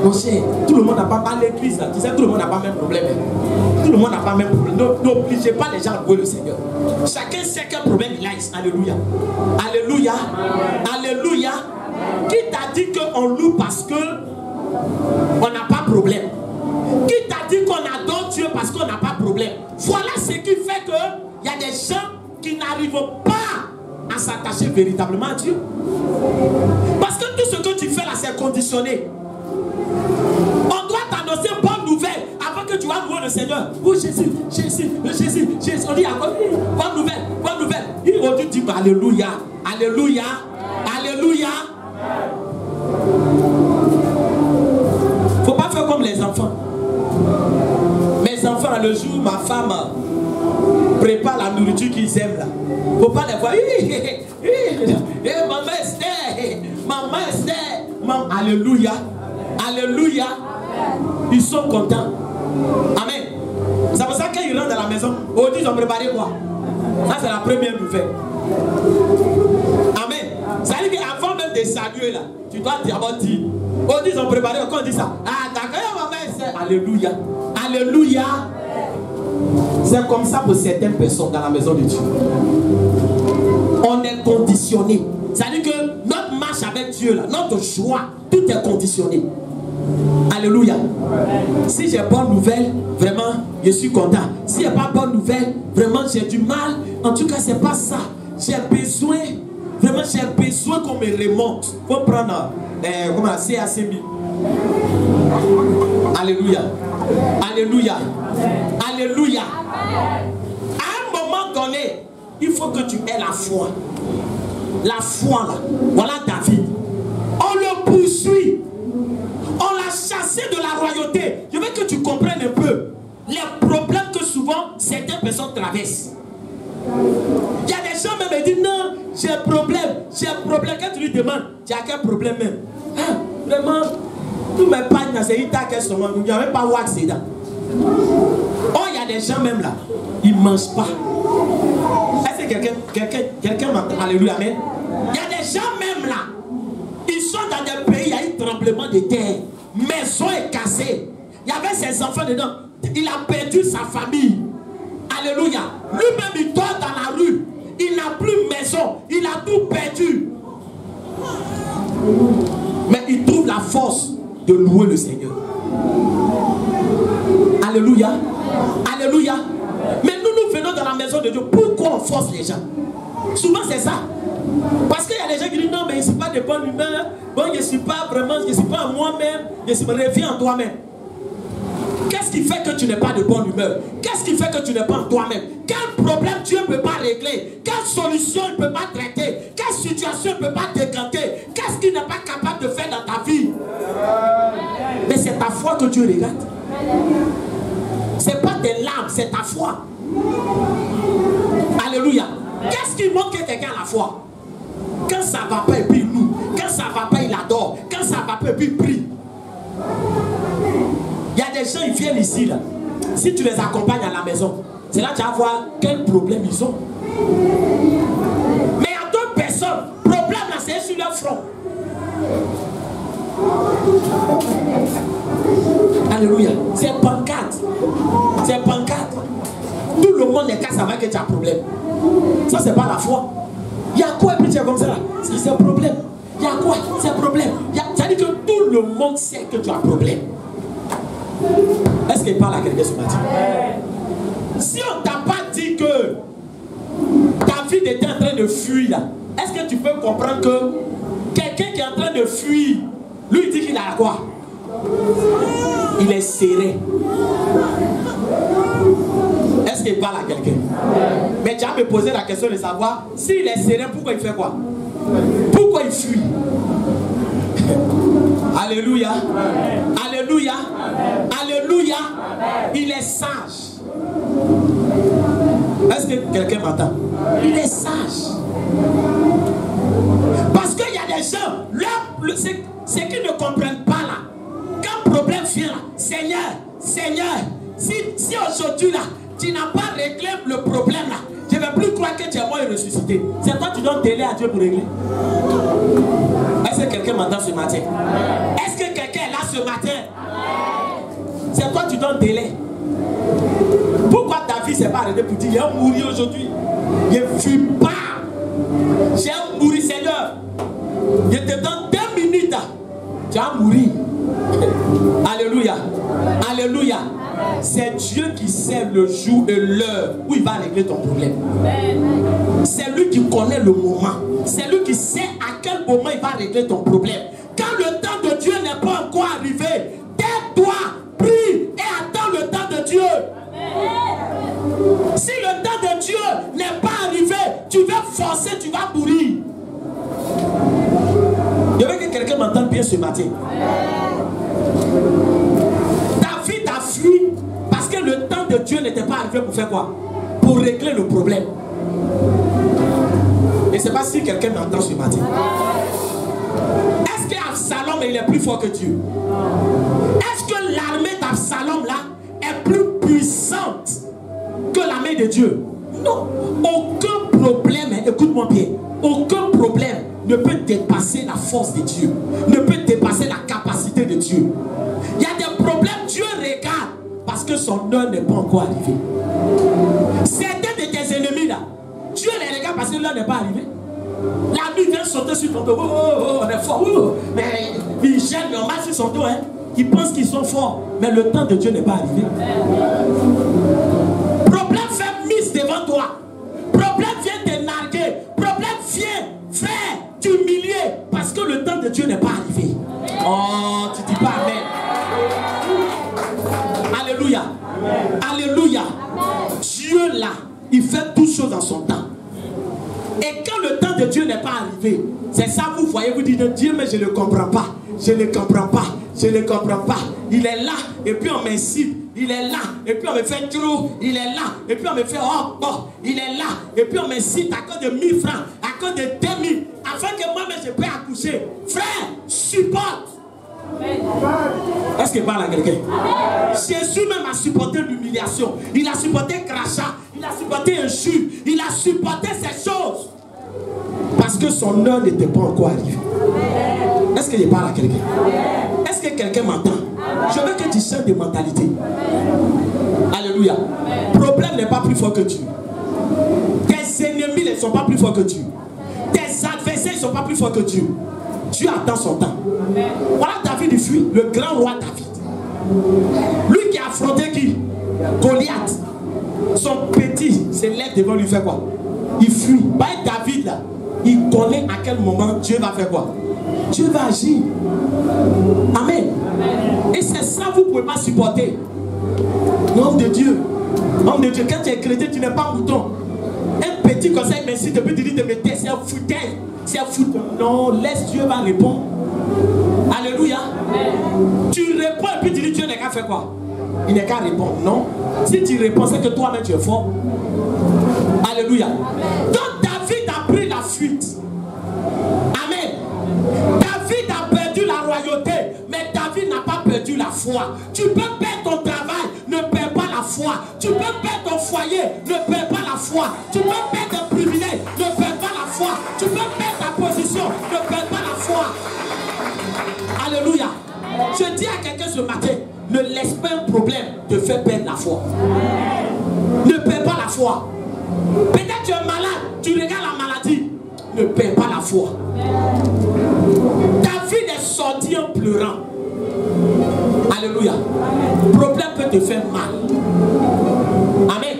Mon cher, tout le monde n'a pas l'église là. Tu sais, tout le monde n'a pas le même problème. Tout le monde n'a pas le même problème. N'obligez pas les gens à louer le Seigneur. Chacun sait quel problème il a. Alléluia. Alléluia. Alléluia. Qui t'a dit qu'on loue parce que on n'a pas de problème? Qui t'a dit qu'on adore Dieu parce qu'on n'a pas de problème? Voilà ce qui fait que il y a des gens qui n'arrivent pas à s'attacher véritablement à Dieu. Parce que tout ce que tu fais là, c'est conditionné. On doit t'annoncer bonne nouvelle avant que tu vas louer le Seigneur. Oh Jésus, Jésus, Jésus, Jésus. On dit bonne nouvelle, bonne nouvelle. Il va dire alléluia, alléluia, alléluia. Faut pas faire comme les enfants. Mes enfants, le jour où ma femme prépare la nourriture qu'ils aiment là, faut pas les voir. Maman Esther, maman Esther, maman, alléluia, alléluia. Ils sont contents. Amen. C'est pour ça qu'ils rentrent dans la maison. Aujourd'hui, ils ont préparé quoi? Ça, c'est la première nouvelle. Amen. Ça veut dire qu'avant même de saluer là, tu dois d'abord dire. Aujourd'hui, ils ont préparé. Quand on dit ça, ah, d'accord, maman Esther. Alléluia. Alléluia. C'est comme ça pour certaines personnes dans la maison de Dieu. On est conditionné. C'est-à-dire que notre marche avec Dieu, là, notre joie, tout est conditionné. Alléluia. Si j'ai bonne nouvelle, vraiment, je suis content. Si j'ai pas bonne nouvelle, vraiment, j'ai du mal. En tout cas, c'est pas ça. J'ai besoin, vraiment, j'ai besoin qu'on me remonte. Il faut prendre comment la CAC. Alléluia. Alléluia. Alléluia. À un moment donné, il faut que tu aies la foi. La foi là. Voilà David. On le poursuit. On l'a chassé de la royauté. Je veux que tu comprennes un peu les problèmes que souvent certaines personnes traversent. Il y a des gens même qui disent non, j'ai un problème, j'ai un problème. Quand tu lui demandes, tu as quel problème même? Ah, vraiment, tous mes pagnes, c'est une taque, il n'y a même pas wax dedans. Oh, il y a des gens même là, ils ne mangent pas. Est-ce que quelqu'un m'entend? Alléluia, amen. Il y a des gens même là, ils sont dans des pays, il y a eu tremblement de terre, maison est cassée, il y avait ses enfants dedans, il a perdu sa famille. Alléluia. Lui-même il dort dans la rue, il n'a plus de maison, il a tout perdu. Mais il trouve la force de louer le Seigneur. Alléluia. Alléluia. Mais nous venons dans la maison de Dieu. Pourquoi on force les gens? Souvent c'est ça. Parce qu'il y a des gens qui disent non, mais je ne suis pas de bonne humeur. Bon, je ne suis pas vraiment, je ne suis pas moi-même. Je me reviens en toi-même. Qu'est-ce qui fait que tu n'es pas de bonne humeur? Qu'est-ce qui fait que tu n'es pas en toi-même? Quel problème Dieu ne peut pas régler? Quelle solution il ne peut pas traiter? Quelle situation il ne peut pas décanter? Qu'est-ce qu'il n'est pas capable de faire dans ta vie? Mais c'est ta foi que Dieu regarde. Ce n'est pas tes larmes, c'est ta foi. Alléluia. Qu'est-ce qui manque à quelqu'un à la foi? Quand ça ne va pas, et puis il loue. Quand ça ne va pas, il adore. Quand ça ne va pas, et puis il prie. Il y a des gens, ils viennent ici, là. Si tu les accompagnes à la maison, c'est là que tu vas voir quel problème ils ont. Mais il y a d'autres personnes, problème là, c'est sur leur front. Alléluia. C'est pancarte. C'est pancarte. Tout le monde est qu'à savoir que tu as un problème. Ça, c'est pas la foi. Il y a quoi, et puis tu es comme ça là? Ça, c'est un problème. Il y a quoi? C'est un problème. Ça veut dire que tout le monde sait que tu as un problème. Est-ce qu'il parle à quelqu'un ce matin? Si on ne t'a pas dit que ta vie était en train de fuir, est-ce que tu peux comprendre que quelqu'un qui est en train de fuir, lui il dit qu'il a quoi? Il est serré. Est-ce qu'il parle à quelqu'un? Mais tu as me posé la question de savoir s'il est serré, pourquoi il fait quoi? Pourquoi il fuit? Alléluia. Alléluia. Alléluia. Alléluia. Il est sage. Est-ce que quelqu'un m'entend? Il est sage. Parce qu'il y a des gens, c'est qu'ils ne comprennent pas là. Quand le problème vient là, Seigneur, si aujourd'hui là, tu n'as pas réglé le problème là, je ne vais plus croire que tu es mort et ressuscité. C'est toi qui donnes délai à Dieu pour régler. Est-ce que quelqu'un m'entend ce matin? Est-ce que quelqu'un est là ce matin? C'est toi qui donnes délai. Pourquoi David s'est pas arrêté pour dire, il a mouru aujourd'hui? Je ne fuis pas. J'ai mouru, Seigneur. Je te donne 2 minutes. Tu as mouru. Alléluia. Alléluia. C'est Dieu qui sait le jour et l'heure où il va régler ton problème. C'est lui qui connaît le moment. C'est lui qui sait à quel moment il va régler ton problème. Quand le temps de Dieu n'est pas encore arrivé, tais-toi, prie et attends le temps de Dieu. Si le temps de Dieu n'est pas arrivé, tu vas forcer, tu vas mourir. Je veux que quelqu'un m'entende bien ce matin. David a fui parce que le temps de Dieu n'était pas arrivé pour faire quoi? Pour régler le problème. Et je ne sais pas si quelqu'un m'entend ce matin. Est-ce qu'Absalom il est plus fort que Dieu? Est-ce que l'armée d'Absalom là est plus puissante que l'armée de Dieu? Non. Aucun problème, écoute-moi bien, aucun problème ne peut dépasser la force de Dieu, ne peut dépasser la capacité de Dieu. Il y a des problèmes, Dieu regarde parce que son heure n'est pas encore arrivée. Certains de tes ennemis là, Dieu les regarde parce que l'heure n'est pas arrivée. La nuit vient sauter sur ton dos. Oh, oh, oh, on est fort. Oh. Mais ils gênent normal sur son dos. Hein. Ils pensent qu'ils sont forts. Mais le temps de Dieu n'est pas arrivé. Problème fait mise devant toi. Problème vient te narguer. Problème vient, frère, t'humilier. Parce que le temps de Dieu n'est pas arrivé. Oh, tu dis pas amen. Alléluia. Alléluia. Dieu là, il fait toutes choses en son temps. Et quand le temps de Dieu n'est pas arrivé, c'est ça vous voyez, vous dites Dieu, mais je ne le comprends pas. Je ne comprends pas. Je ne comprends pas. Il est là, et puis on m'incite. Il est là, et puis on me fait trop. Il est là, et puis on me fait oh. Il est là, et puis on m'incite à cause de 1000 francs, à cause de 2000, afin que moi-même je peux accoucher. Frère, supporte. Est-ce qu'il parle à quelqu'un? Jésus même a supporté l'humiliation. Il a supporté crachat. Il a supporté injure. Il a supporté ces choses. Parce que son heure n'était pas encore arrivée. Est-ce qu'il parle à quelqu'un? Est-ce que quelqu'un m'entend? Je veux que tu changes de mentalité. Alléluia. Le problème n'est pas plus fort que Dieu. Tes ennemis ne sont pas plus forts que Dieu. Tes adversaires ne sont pas plus forts que Dieu. Dieu attend son temps. Voilà David il fuit, le grand roi David. Lui qui a affronté qui? Goliath. Son petit s'élève devant lui faire quoi? Il fuit. Bah, David là, il connaît à quel moment Dieu va faire quoi? Dieu va agir. Amen. Et c'est ça vous ne pouvez pas supporter. Homme de Dieu. Homme de Dieu, quand tu es chrétien, tu n'es pas mouton. Un petit conseil, mais si depuis tu dis de me taire, c'est un foutage. C'est un foutage. Non, laisse Dieu va répondre. Alléluia. Tu réponds et puis tu dis Dieu n'est qu'à faire quoi? Il n'est qu'à répondre. Non. Si tu réponds, c'est que toi-même tu es fort. Alléluia. Donc David a pris la fuite. Amen. David a perdu la royauté, mais David n'a pas perdu la foi. Tu peux perdre ton travail, ne perds pas la foi. Tu peux perdre ton foyer, ne perds pas la foi. Tu peux perdre tes privilèges, ne perds pas la foi. Tu peux perdre ta position, ne perds pas la foi. Alléluia. Je dis à quelqu'un ce matin, ne laisse pas un problème te faire perdre la foi. Ne perds pas la foi. Peut-être tu es malade, tu regardes la maladie. Ne perds pas la foi. David est sorti en pleurant. Alléluia. Problème peut te faire mal. Amen.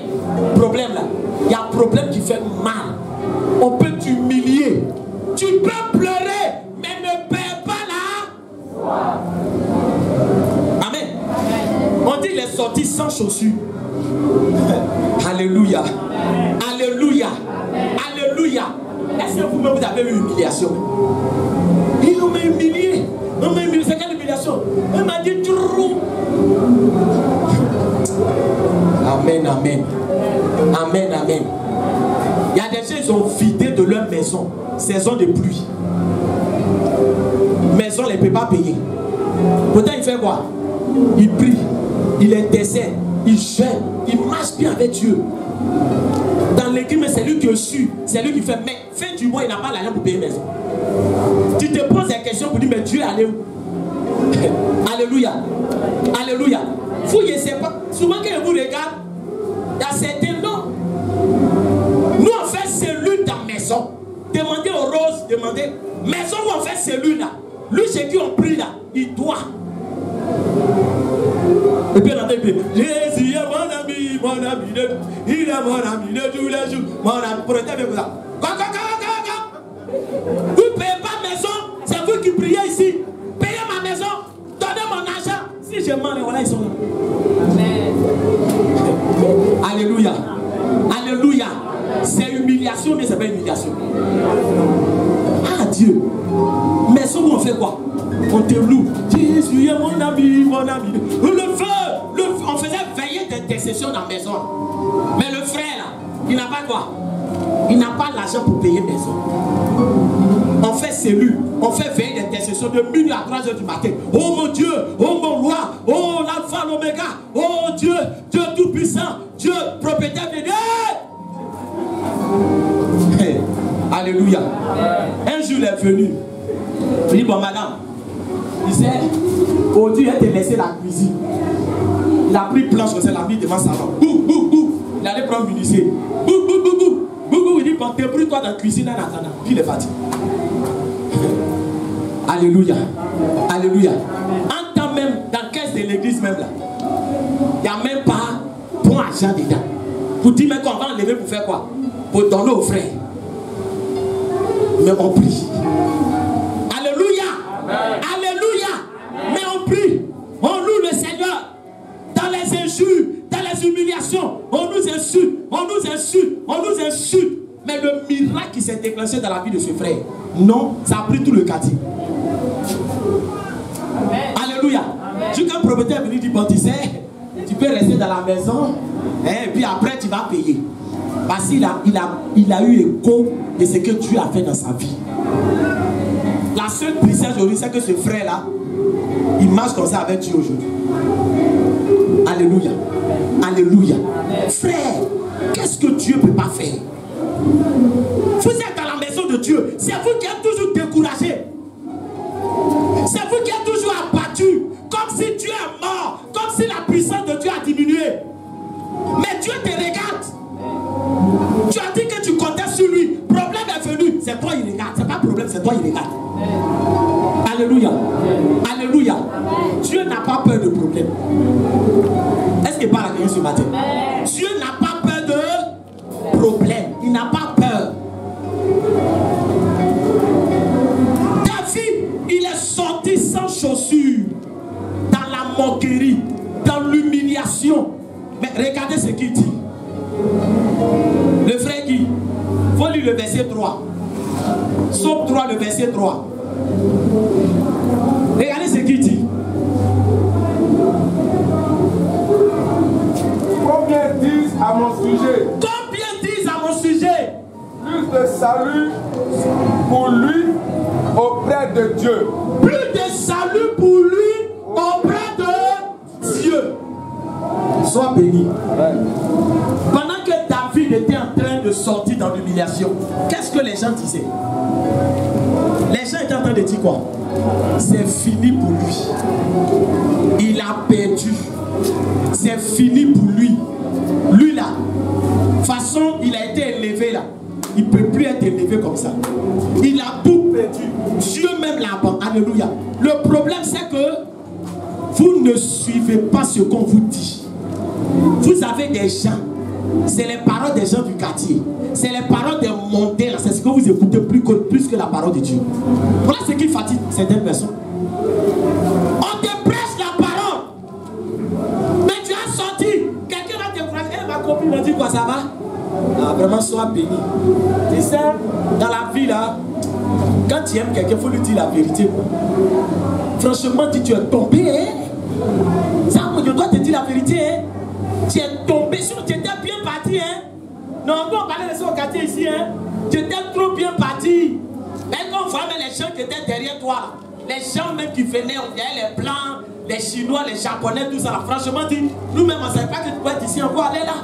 Problème là. Il y a un problème qui fait mal. On peut t'humilier. Tu peux pleurer, mais ne perds pas la foi. Amen. On dit qu'il est sorti sans chaussures. Alléluia. Alléluia. Alléluia. Est-ce que vous-même vous avez eu une humiliation? Ils m'ont humilié. On m'a humilié. C'est quelle humiliation? On m'a dit trop. Amen, amen. Amen, amen. Il y a des gens, ils ont vidé de leur maison. Saison de pluie. Maison, ils ne peuvent pas payer. Pourtant, il fait quoi? Il prie, il intercède, il jeûne, il marche bien avec Dieu. Dans l'église, c'est lui qui est su, c'est lui qui fait. Mais fin du mois, il n'a pas l'argent pour payer maison. Tu te poses des questions pour dire, mais Dieu est allé où? Alléluia. Alléluia. Fouillez, c'est pas. Souvent, quand je vous regarde, il y a certains noms. Nous, on fait cellule dans la maison. Demandez aux roses, demandez. Maison où on fait cellule là. Lui, c'est qui on prie là. Il doit. Et puis, on entend, Jésus est mon ami, il est mon ami de tous les jours. Mon ami, prenez avec vous ça. Vous ne payez pas maison, c'est vous qui priez ici. Payez ma maison, donnez mon argent. Si je mens, voilà, ils sont là. Amen. Alléluia. Alléluia. C'est humiliation, mais c'est pas humiliation. Ah Dieu. Maison où on fait quoi? On te loue. Jésus est mon ami, mon ami. Le feu, on faisait veiller d'intercession dans la maison. Mais le frère là, il n'a pas quoi? Il n'a pas l'argent pour payer maison. On fait cellule, on fait veille d'intercession de minuit à 3 h du matin. Oh mon Dieu, oh mon roi, oh l'alpha, l'oméga, oh Dieu, Dieu tout-puissant, Dieu propriétaire de Dieu. Hey, alléluia. Un jour il est venu. Il dit, bon madame, il disait, aujourd'hui elle t'a laissé la cuisine. Il a pris planche, il l'a mis devant sa main. Il allait prendre l'huissier. Il dit, bon, débrouille-toi dans la cuisine en attendant. Puis il est parti. Alléluia. Alléluia. En temps même, dans la caisse de l'église même là, il n'y a même pas bon argent dedans. Pour dire, mais qu'on va enlever pour faire quoi? Pour donner aux frères. Mais on prie. Alléluia. Amen. Alléluia. Amen. Mais on prie. On loue le Seigneur. Dans les injures, dans les humiliations, on nous insulte, on nous insulte, on nous insulte. Mais le miracle qui s'est déclenché dans la vie de ce frère, non, ça a pris tout le quartier. Amen. Alléluia. Jusqu'à un propriétaire est venu dire, bon, tu sais, tu peux rester dans la maison, et puis après tu vas payer. Parce qu'il a eu écho de ce que Dieu a fait dans sa vie. La seule tristesse aujourd'hui, c'est que ce frère-là, il marche comme ça avec Dieu aujourd'hui. Alléluia. Alléluia. Frère, qu'est-ce que Dieu ne peut pas faire? Vous êtes dans la maison de Dieu. C'est vous qui êtes toujours découragé. C'est vous qui êtes toujours abattu. Comme si Dieu est mort. Comme si la puissance de Dieu a diminué. Mais Dieu te regarde. Tu as dit que tu comptais sur lui. Problème est venu. C'est toi il regarde. C'est pas problème, c'est toi il regarde. Alléluia. Alléluia. Dieu n'a pas peur de problème. Est-ce qu'il parle à quelqu'un ce matin? Dieu n'a pas peur de problème. Il n'a pas peur. David, il est sorti sans chaussures, dans la moquerie, dans l'humiliation. Mais regardez ce qu'il dit. Le frère dit, il faut lire le verset 3. Psaume 3, le verset 3. Regardez ce qu'il dit. Combien disent à mon sujet? Combien disent à mon sujet? Plus de salut pour lui auprès de Dieu. Plus de salut pour lui auprès de Dieu. Sois béni. Pendant que David était en train de sortir dans l'humiliation, qu'est-ce que les gens disaient? Les gens étaient en train de dire quoi? C'est fini pour lui. Il a perdu. C'est fini pour lui. Lui là, de toute façon, il a été élevé là. Il ne peut plus être élevé comme ça. Il a tout perdu. Dieu même l'a abandonné. Alléluia. Le problème c'est que vous ne suivez pas ce qu'on vous dit. Vous avez des gens. C'est les paroles des gens du quartier. C'est les paroles des mondains. C'est ce que vous écoutez plus que la parole de Dieu. Voilà ce qui fatigue certaines personnes. On te prêche la parole. Mais tu as sorti. Quelqu'un va te décourager. Ma copine m'a dit quoi, ça va? Ah, vraiment, sois béni. Tu sais, dans la vie là, quand tu aimes quelqu'un, il faut lui dire la vérité. Franchement, tu es tombé. Hein? Ça, je dois te dire la vérité. Hein? Tu es tombé sur, tu étais bien parti, hein. Non, on parlait de ça au quartier ici, hein. Tu étais trop bien parti. Mais quand on voit les gens qui étaient derrière toi, les gens même qui venaient, on voyait les Blancs, les Chinois, les Japonais, tout ça. Franchement, nous-mêmes, on ne savait pas que tu pouvais être ici encore, aller là.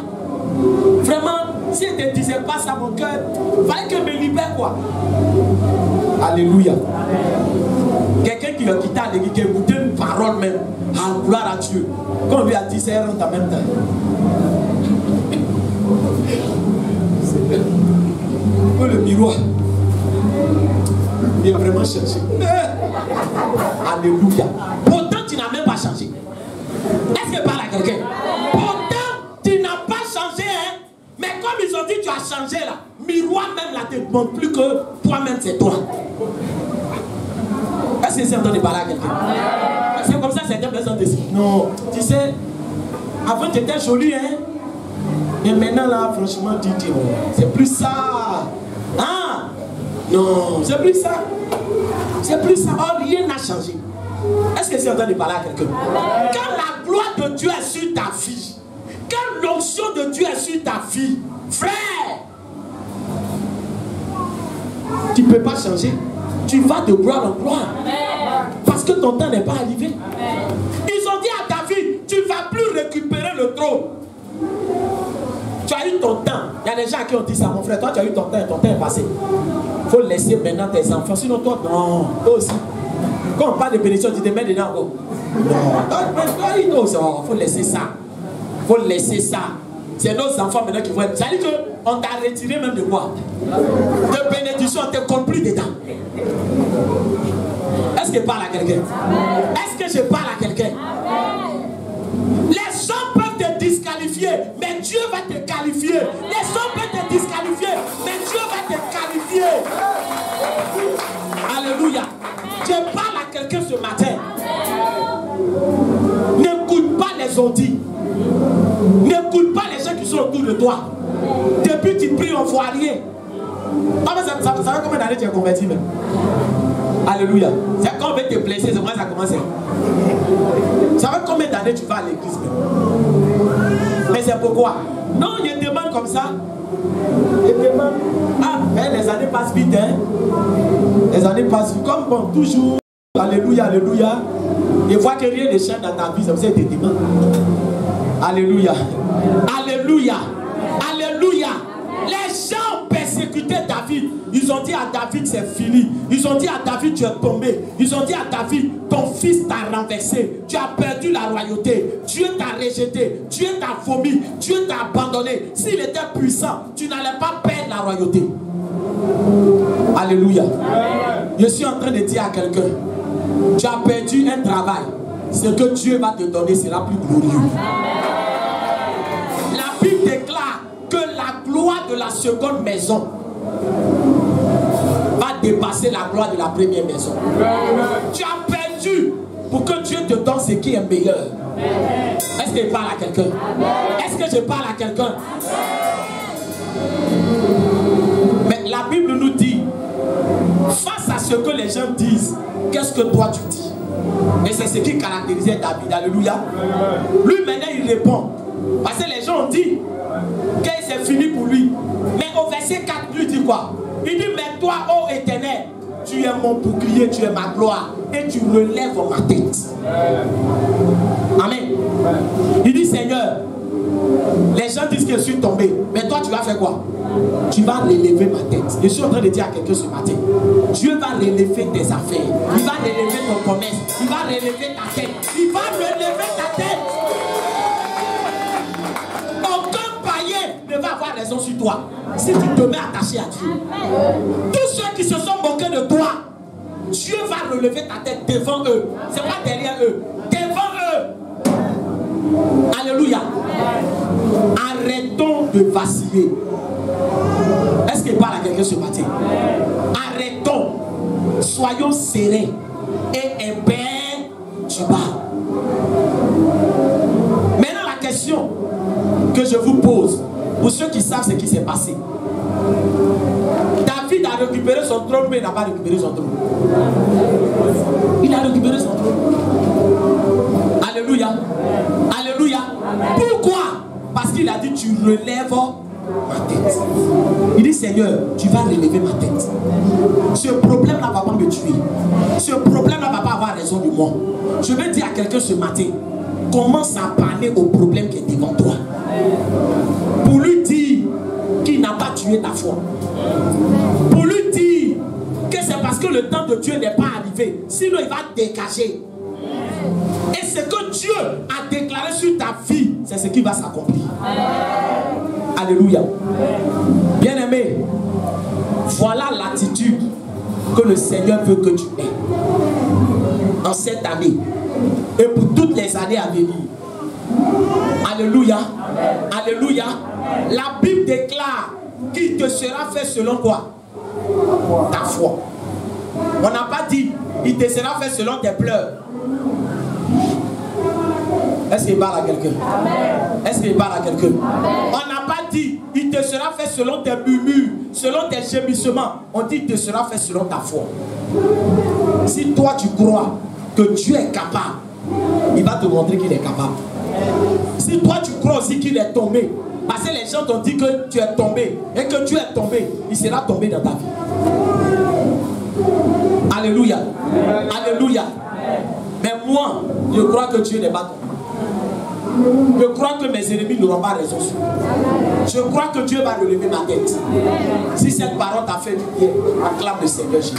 Vraiment, si elle ne te disait pas ça, mon cœur, il fallait que je me libère, quoi. Alléluia. Quelqu'un qui a quitté l'église, qui a écouté une parole même, à gloire à Dieu. Quand on lui a dit, c'est rentre en même temps. C'est le miroir. Il a vraiment changé. Alléluia. Pourtant, tu n'as même pas changé. Est-ce que parle à quelqu'un? Pourtant, tu n'as pas changé, hein? Mais comme ils ont dit tu as changé là, miroir même là te montre plus que toi-même c'est toi. Est-ce que c'est en train de parler à quelqu'un? C'est comme ça certaines personnes disent. Non, tu sais, avant tu étais jolie, hein? Mais maintenant là, franchement, c'est plus ça. Hein? Non, c'est plus ça. C'est plus ça. Oh, rien n'a changé. Est-ce que c'est en train de parler à quelqu'un? Quand la gloire de Dieu est sur ta vie, quand l'onction de Dieu est sur ta vie, frère, tu ne peux pas changer. Tu vas de gloire en gloire. Parce que ton temps n'est pas arrivé. Ils ont dit à David, tu ne vas plus récupérer le trône. Tu as eu ton temps. Il y a des gens qui ont dit ça, mon frère. Toi, tu as eu ton temps et ton temps est passé. Il faut laisser maintenant tes enfants. Sinon, toi, non. Toi aussi. Quand on parle de bénédiction, tu te mets dedans encore. Non. Il faut laisser ça. Il faut laisser ça. C'est nos enfants maintenant qui vont être. Ça veut dire qu'on t'a retiré même de quoi? De bénédiction, on t'a compris dedans. Est-ce que je parle à quelqu'un? Est-ce que je parle à quelqu'un? Les gens peuvent te disqualifier, mais Dieu va te qualifier. Les gens peuvent te disqualifier, mais Dieu va te qualifier. Alléluia. Je parle à quelqu'un ce matin. N'écoute pas les ondits. N'écoute pas les gens qui sont autour de toi. Depuis tu pries, on ne voit rien. Ah, mais ça va combien d'années tu es converti même? Alléluia. C'est quand on veut te blesser, c'est moi ça commence. Ça va combien d'années tu vas à l'église même? Mais c'est pourquoi? Non, il demande comme ça. Il demande. Ah, mais les années passent vite, hein? Les années passent vite. Comme bon, toujours. Alléluia, alléluia. Il voit que rien ne change dans ta vie, c'est pour ça qu'il te demande. Alléluia. Alléluia. Alléluia. Les gens ont persécuté David. Ils ont dit à David c'est fini. Ils ont dit à David tu es tombé. Ils ont dit à David ton fils t'a renversé. Tu as perdu la royauté. Dieu t'a rejeté. Dieu t'a vomi. Dieu t'a abandonné. S'il était puissant, tu n'allais pas perdre la royauté. Alléluia. Je suis en train de dire à quelqu'un, tu as perdu un travail. Ce que Dieu va te donner sera plus glorieux. La Bible déclare que la gloire de la seconde maison va dépasser la gloire de la première maison. Tu as perdu pour que Dieu te donne ce qui est meilleur. Est-ce que je parle à quelqu'un? Est-ce que je parle à quelqu'un? Mais la Bible nous dit, face à ce que les gens disent, qu'est-ce que toi tu dis? Et c'est ce qui caractérisait David. Alléluia. Lui maintenant il répond. Parce que les gens ont dit que c'est fini pour lui. Mais au verset 4, lui dit quoi? Il dit, mais toi, ô Éternel, tu es mon bouclier, tu es ma gloire. Et tu relèves ma tête. Amen. Il dit, Seigneur, les gens disent que je suis tombé. Mais toi, tu vas faire quoi? Tu vas relever ma tête. Je suis en train de dire à quelqu'un ce matin, Dieu va relever tes affaires. Il va relever ton commerce. Il va relever ta tête. Il va relever ta tête. Aucun païen ne va avoir raison sur toi si tu te mets attaché à Dieu. Tous ceux qui se sont moqués de toi, Dieu va relever ta tête devant eux. Ce n'est pas derrière eux. Devant eux. Alléluia. Arrêtons de vaciller. Est-ce qu'il parle à quelqu'un ce matin? Arrêtons. Soyons sereins et imperturbables. Maintenant la question que je vous pose, pour ceux qui savent ce qui s'est passé. David a récupéré son trône, mais il n'a pas récupéré son trône. Il a récupéré son trône. Alléluia. Alléluia. Pourquoi? Parce qu'il a dit, tu relèves ma tête. Il dit, Seigneur, tu vas relever ma tête. Ce problème-là ne va pas me tuer. Ce problème-là ne va pas avoir raison de moi. Je vais dire à quelqu'un ce matin, commence à parler au problème qui est devant toi. Pour lui dire qu'il n'a pas tué ta foi. Pour lui dire que c'est parce que le temps de Dieu n'est pas arrivé. Sinon, il va dégager. Et ce que Dieu a déclaré sur ta vie, c'est ce qui va s'accomplir. Alléluia. Bien-aimé, voilà l'attitude que le Seigneur veut que tu aies en cette année et pour toutes les années à venir. Alléluia. Alléluia. La Bible déclare qu'il te sera fait selon quoi? Ta foi. On n'a pas dit il te sera fait selon tes pleurs. Est-ce qu'il parle à quelqu'un? Est-ce qu'il parle à quelqu'un? On n'a pas dit il te sera fait selon tes murmures, selon tes gémissements. On dit il te sera fait selon ta foi. Si toi tu crois que Dieu est capable, il va te montrer qu'il est capable. Si toi tu crois aussi qu'il est tombé, parce que les gens t'ont dit que tu es tombé et que Dieu est tombé, il sera tombé dans ta vie. Alléluia. Alléluia. Mais moi, je crois que Dieu n'est pas tombé. Je crois que mes ennemis n'auront pas raison sur moi. Je crois que Dieu va relever ma tête. Si cette parole t'a fait du bien, acclame le Seigneur Jésus.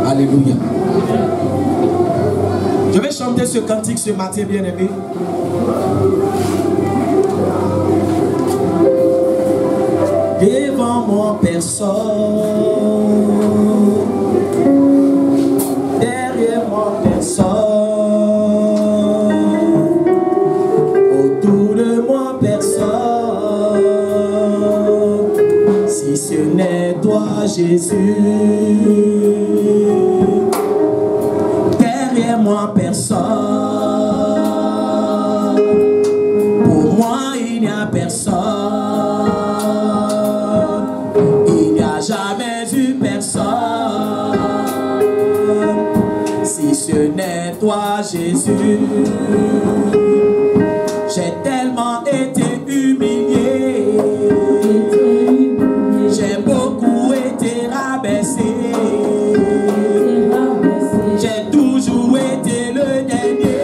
Alléluia. Je vais chanter ce cantique ce matin, bien-aimé. Devant moi, personne. Derrière moi, personne. Autour de moi, personne. Si ce n'est toi, Jésus. Derrière moi, personne. Pour moi, il n'y a personne. Il n'y a jamais eu personne. Si ce n'est toi, Jésus. J'ai tellement été humilié. J'ai beaucoup été rabaissé. J'ai toujours été le dernier.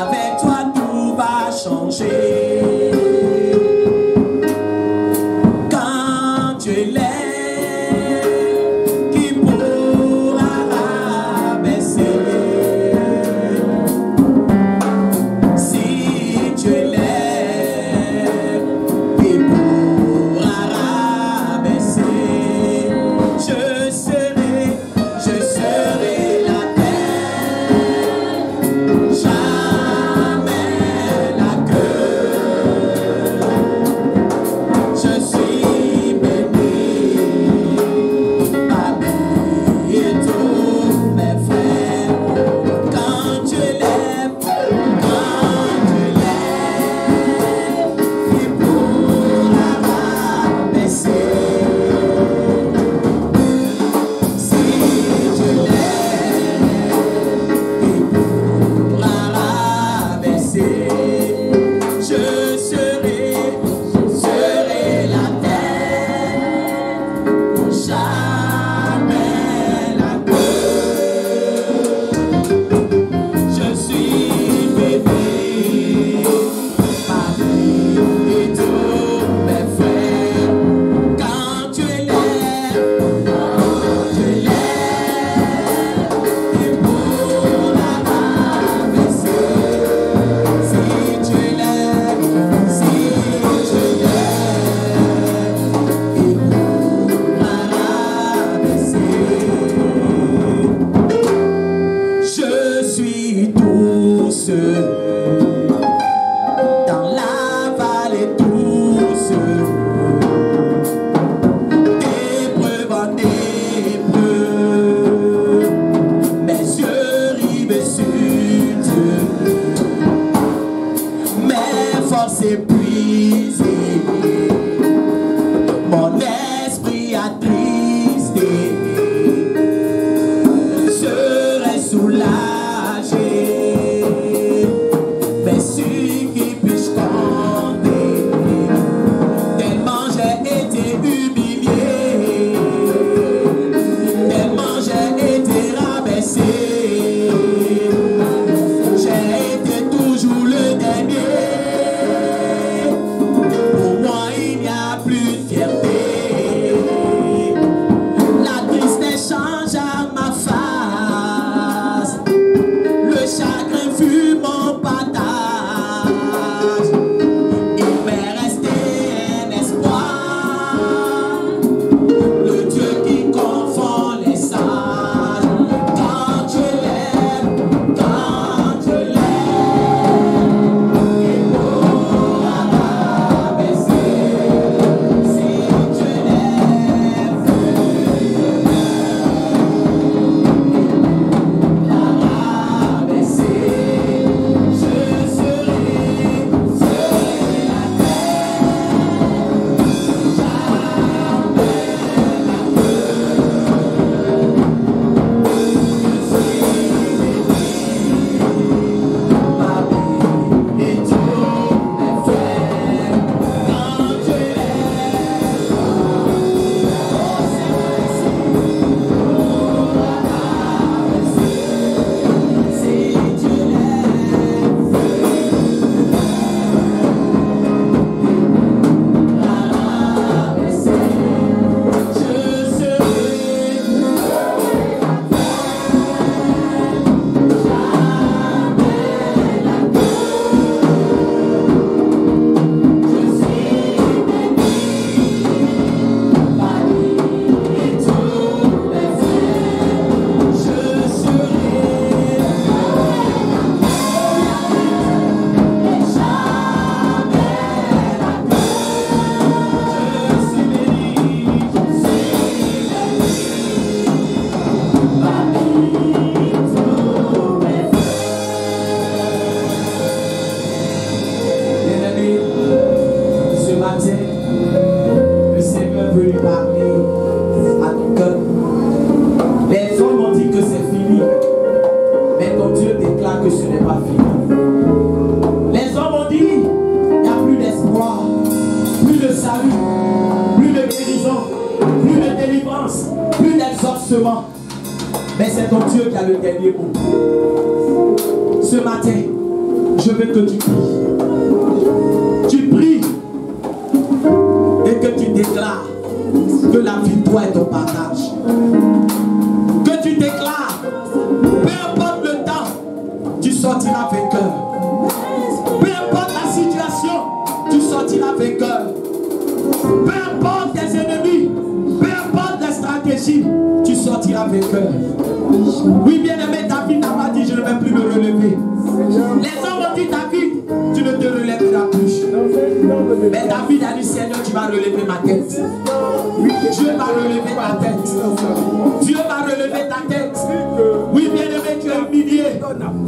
Avec toi tout va changer. Quand tu l'es, qui pourra rabaisser? peux lui parler à ton cœur. Les hommes ont dit que c'est fini. Mais ton Dieu déclare que ce n'est pas fini. Les hommes ont dit, il n'y a plus d'espoir, plus de salut, plus de guérison, plus de délivrance, plus d'exaucement. Mais c'est ton Dieu qui a le dernier mot. Ce matin, je veux que tu pries. Tu pries et que tu déclares que la victoire est ton partage. Que tu déclares, peu importe le temps, tu sortiras vainqueur. Peu importe la situation, tu sortiras vainqueur. Peu importe tes ennemis, peu importe les stratégies, tu sortiras vainqueur. Oui, bien-aimé, David n'a pas dit je ne vais plus me relever. Les hommes ont dit David, tu ne te relèveras plus. Mais David a dit Seigneur, tu vas relever ma tête. Dieu va relever ta tête. Dieu va relever ta tête. Oui, bien-aimé, tu es humilié.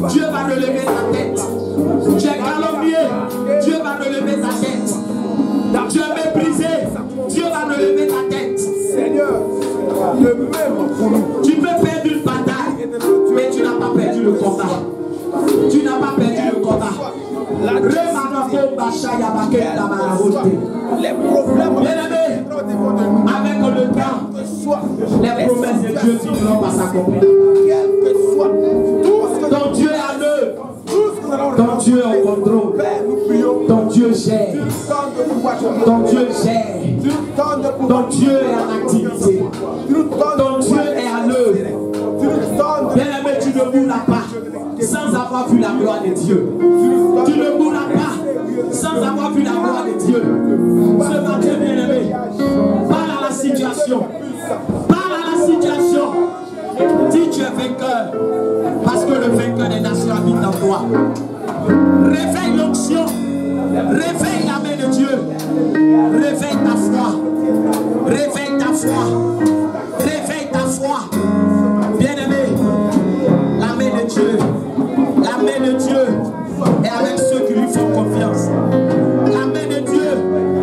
Dieu va relever ta tête. Tu es calomnié. Dieu va relever ta tête. Tu es méprisé. Dieu va relever ta tête. Seigneur, le même pour nous. Tu peux perdre une bataille, mais tu n'as pas perdu le combat. Tu n'as pas perdu le combat. Les problèmes, bien-aimé, avec le temps, les promesses de Dieu finiront par s'accomplir. Ton Dieu est à l'œuvre. Ton Dieu est au contrôle. Ton Dieu gère. Ton Dieu gère. Ton Dieu est en activité. Ton Dieu est à l'œuvre. Bien-aimé, tu ne mourras pas sans avoir vu la gloire de Dieu. Tu ne mourras pas sans avoir vu la gloire de Dieu. Ce matin, bien-aimé, parle à la situation. Parle à la situation. Dis tu es vainqueur. Parce que le vainqueur des nations habite en toi. Réveille l'onction. Réveille la main de Dieu. Réveille ta foi. Réveille ta foi. Réveille ta foi. Bien-aimé, la main de Dieu. La main de Dieu est avec ceux qui lui font confiance. La main de Dieu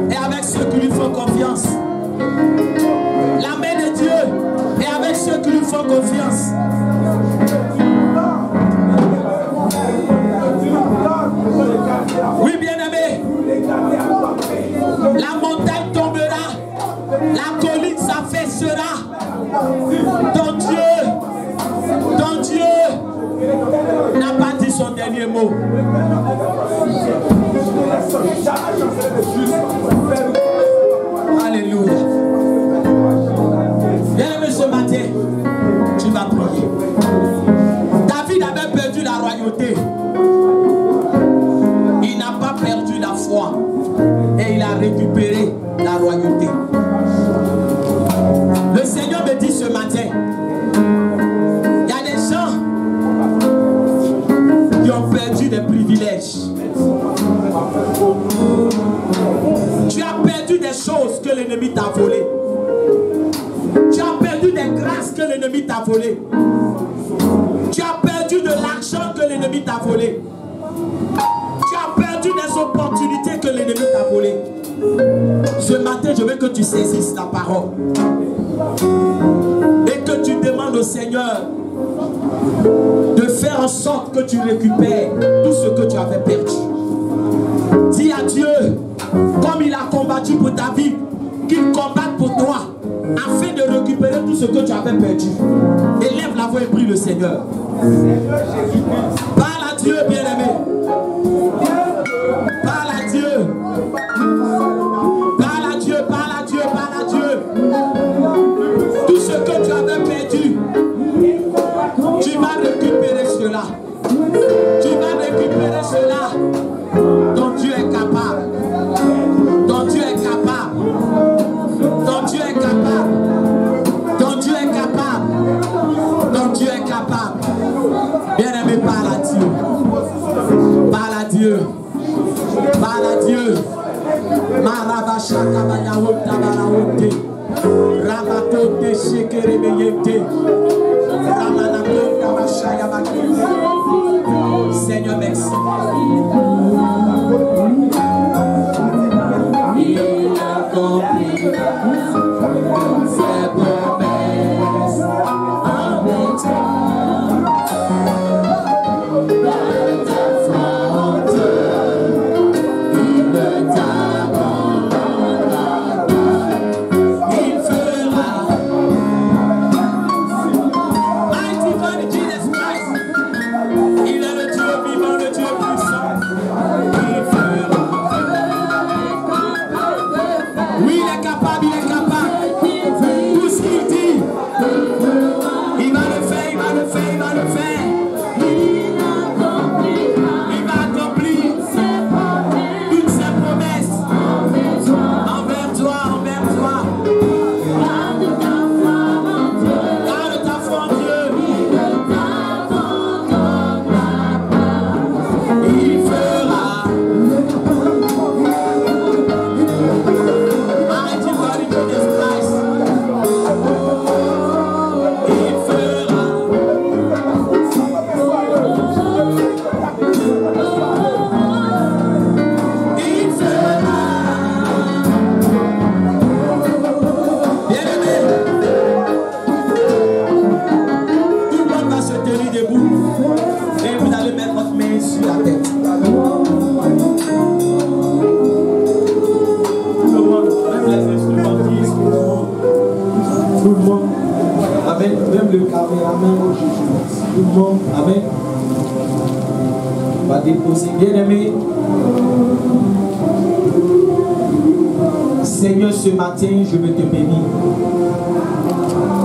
est avec ceux qui lui font confiance. La main de Dieu est avec ceux qui lui font confiance. Oui, bien-aimé, la montagne tombera, la colline s'affaissera. Ton Dieu n'a pas dit son dernier mot. Alléluia. Bien-aimé, ce matin, tu vas prier. David avait perdu la royauté. Il n'a pas perdu la foi. Et il a récupéré la royauté. Le Seigneur me dit ce matin, il y a des gens qui ont perdu des privilèges. Tu as perdu des choses que l'ennemi t'a volées. Tu as perdu des grâces que l'ennemi t'a volées. Tu as perdu de l'argent que l'ennemi t'a volé. Tu as perdu des opportunités que l'ennemi t'a volées. Ce matin, je veux que tu saisisses la parole. Et que tu demandes au Seigneur de faire en sorte que tu récupères tout ce que tu avais perdu. Dis à Dieu, comme il a combattu pour ta vie, qu'il combatte pour toi, afin de récupérer tout ce que tu avais perdu. Élève la voix et prie le Seigneur. Parle à Dieu, bien-aimé. Parle à Dieu. Parle à Dieu, parle à Dieu, parle à Dieu. Tout ce que tu avais perdu, tu vas récupérer cela. Tu vas récupérer cela. Ton Dieu est capable. Ton Dieu est capable. Ton Dieu est capable. Ton Dieu est capable. Ton Dieu est capable. Bien-aimé, parle à Dieu. Parle à Dieu. Parle à Dieu. Marabasha kabayawot tabarawote. Rabakote shekeremeyete. Ramanako kabashaya bakete. Seigneur, merci. Il a compris. Oui, il est capable, il est capable. Tout ce qu'il dit, il va le faire, il va le faire, il va le faire. Il va accomplir toutes ses promesses envers toi, envers toi. Garde ta foi en Dieu. Il fera. Mighty God in Jesus Christ. Il fera. Il fera. Bien-aimé, tout le monde va se tenir debout et vous allez mettre votre main sur la tête. Tout le monde, même les instrumentistes, tout le monde, amen, même le caméraman, tout le monde, amen, va déposer. Bien-aimé, Seigneur, ce matin, je veux te bénir.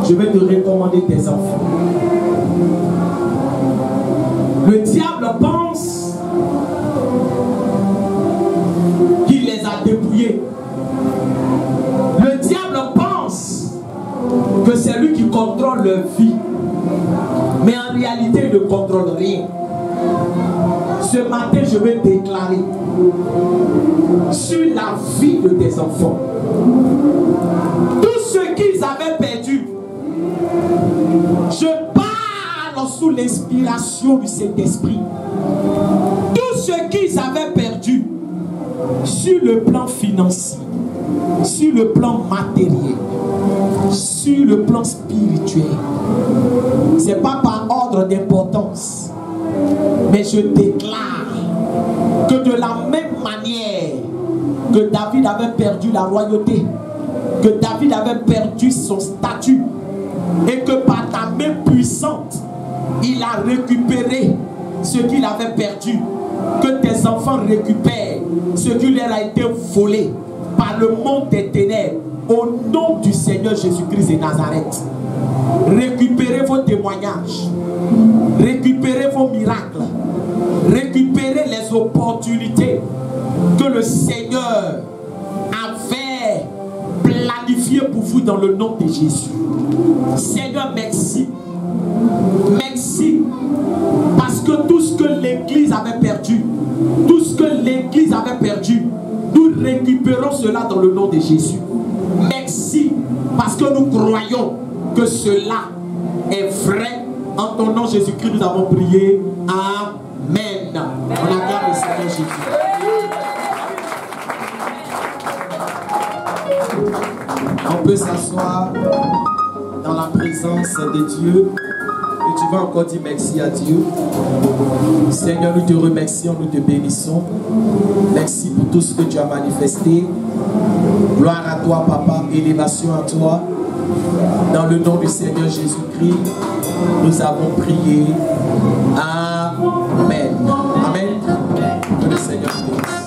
Je veux te recommander tes enfants. Le diable pense qu'il les a dépouillés. Le diable pense que c'est lui qui contrôle leur vie. Mais en réalité, il ne contrôle rien. Ce matin, je vais déclarer sur la vie de tes enfants. Tout ce qu'ils avaient perdu, je parle sous l'inspiration du Saint-Esprit. Tout ce qu'ils avaient perdu sur le plan financier, sur le plan matériel, sur le plan spirituel, ce n'est pas par ordre d'importance, mais je déclare que de la même manière que David avait perdu la royauté, que David avait perdu son statut, et que par ta main puissante, il a récupéré ce qu'il avait perdu, que tes enfants récupèrent ce qui leur a été volé par le monde des ténèbres, au nom du Seigneur Jésus-Christ de Nazareth. Récupérez vos témoignages, récupérez vos miracles, récupérez les opportunités que le Seigneur avait planifiées pour vous dans le nom de Jésus. Seigneur, merci. Merci. Parce que tout ce que l'Église avait perdu, tout ce que l'Église avait perdu, nous récupérons cela dans le nom de Jésus. Merci. Parce que nous croyons que cela est vrai. En ton nom Jésus-Christ, nous avons prié. Amen. On acclame le Seigneur Jésus. On peut s'asseoir dans la présence de Dieu. Et tu vas encore dire merci à Dieu. Seigneur, nous te remercions, nous te bénissons. Merci pour tout ce que tu as manifesté. Gloire à toi, Papa. Élévation à toi. Dans le nom du Seigneur Jésus-Christ, nous avons prié. Amen. Amen. Que le Seigneur te bénisse.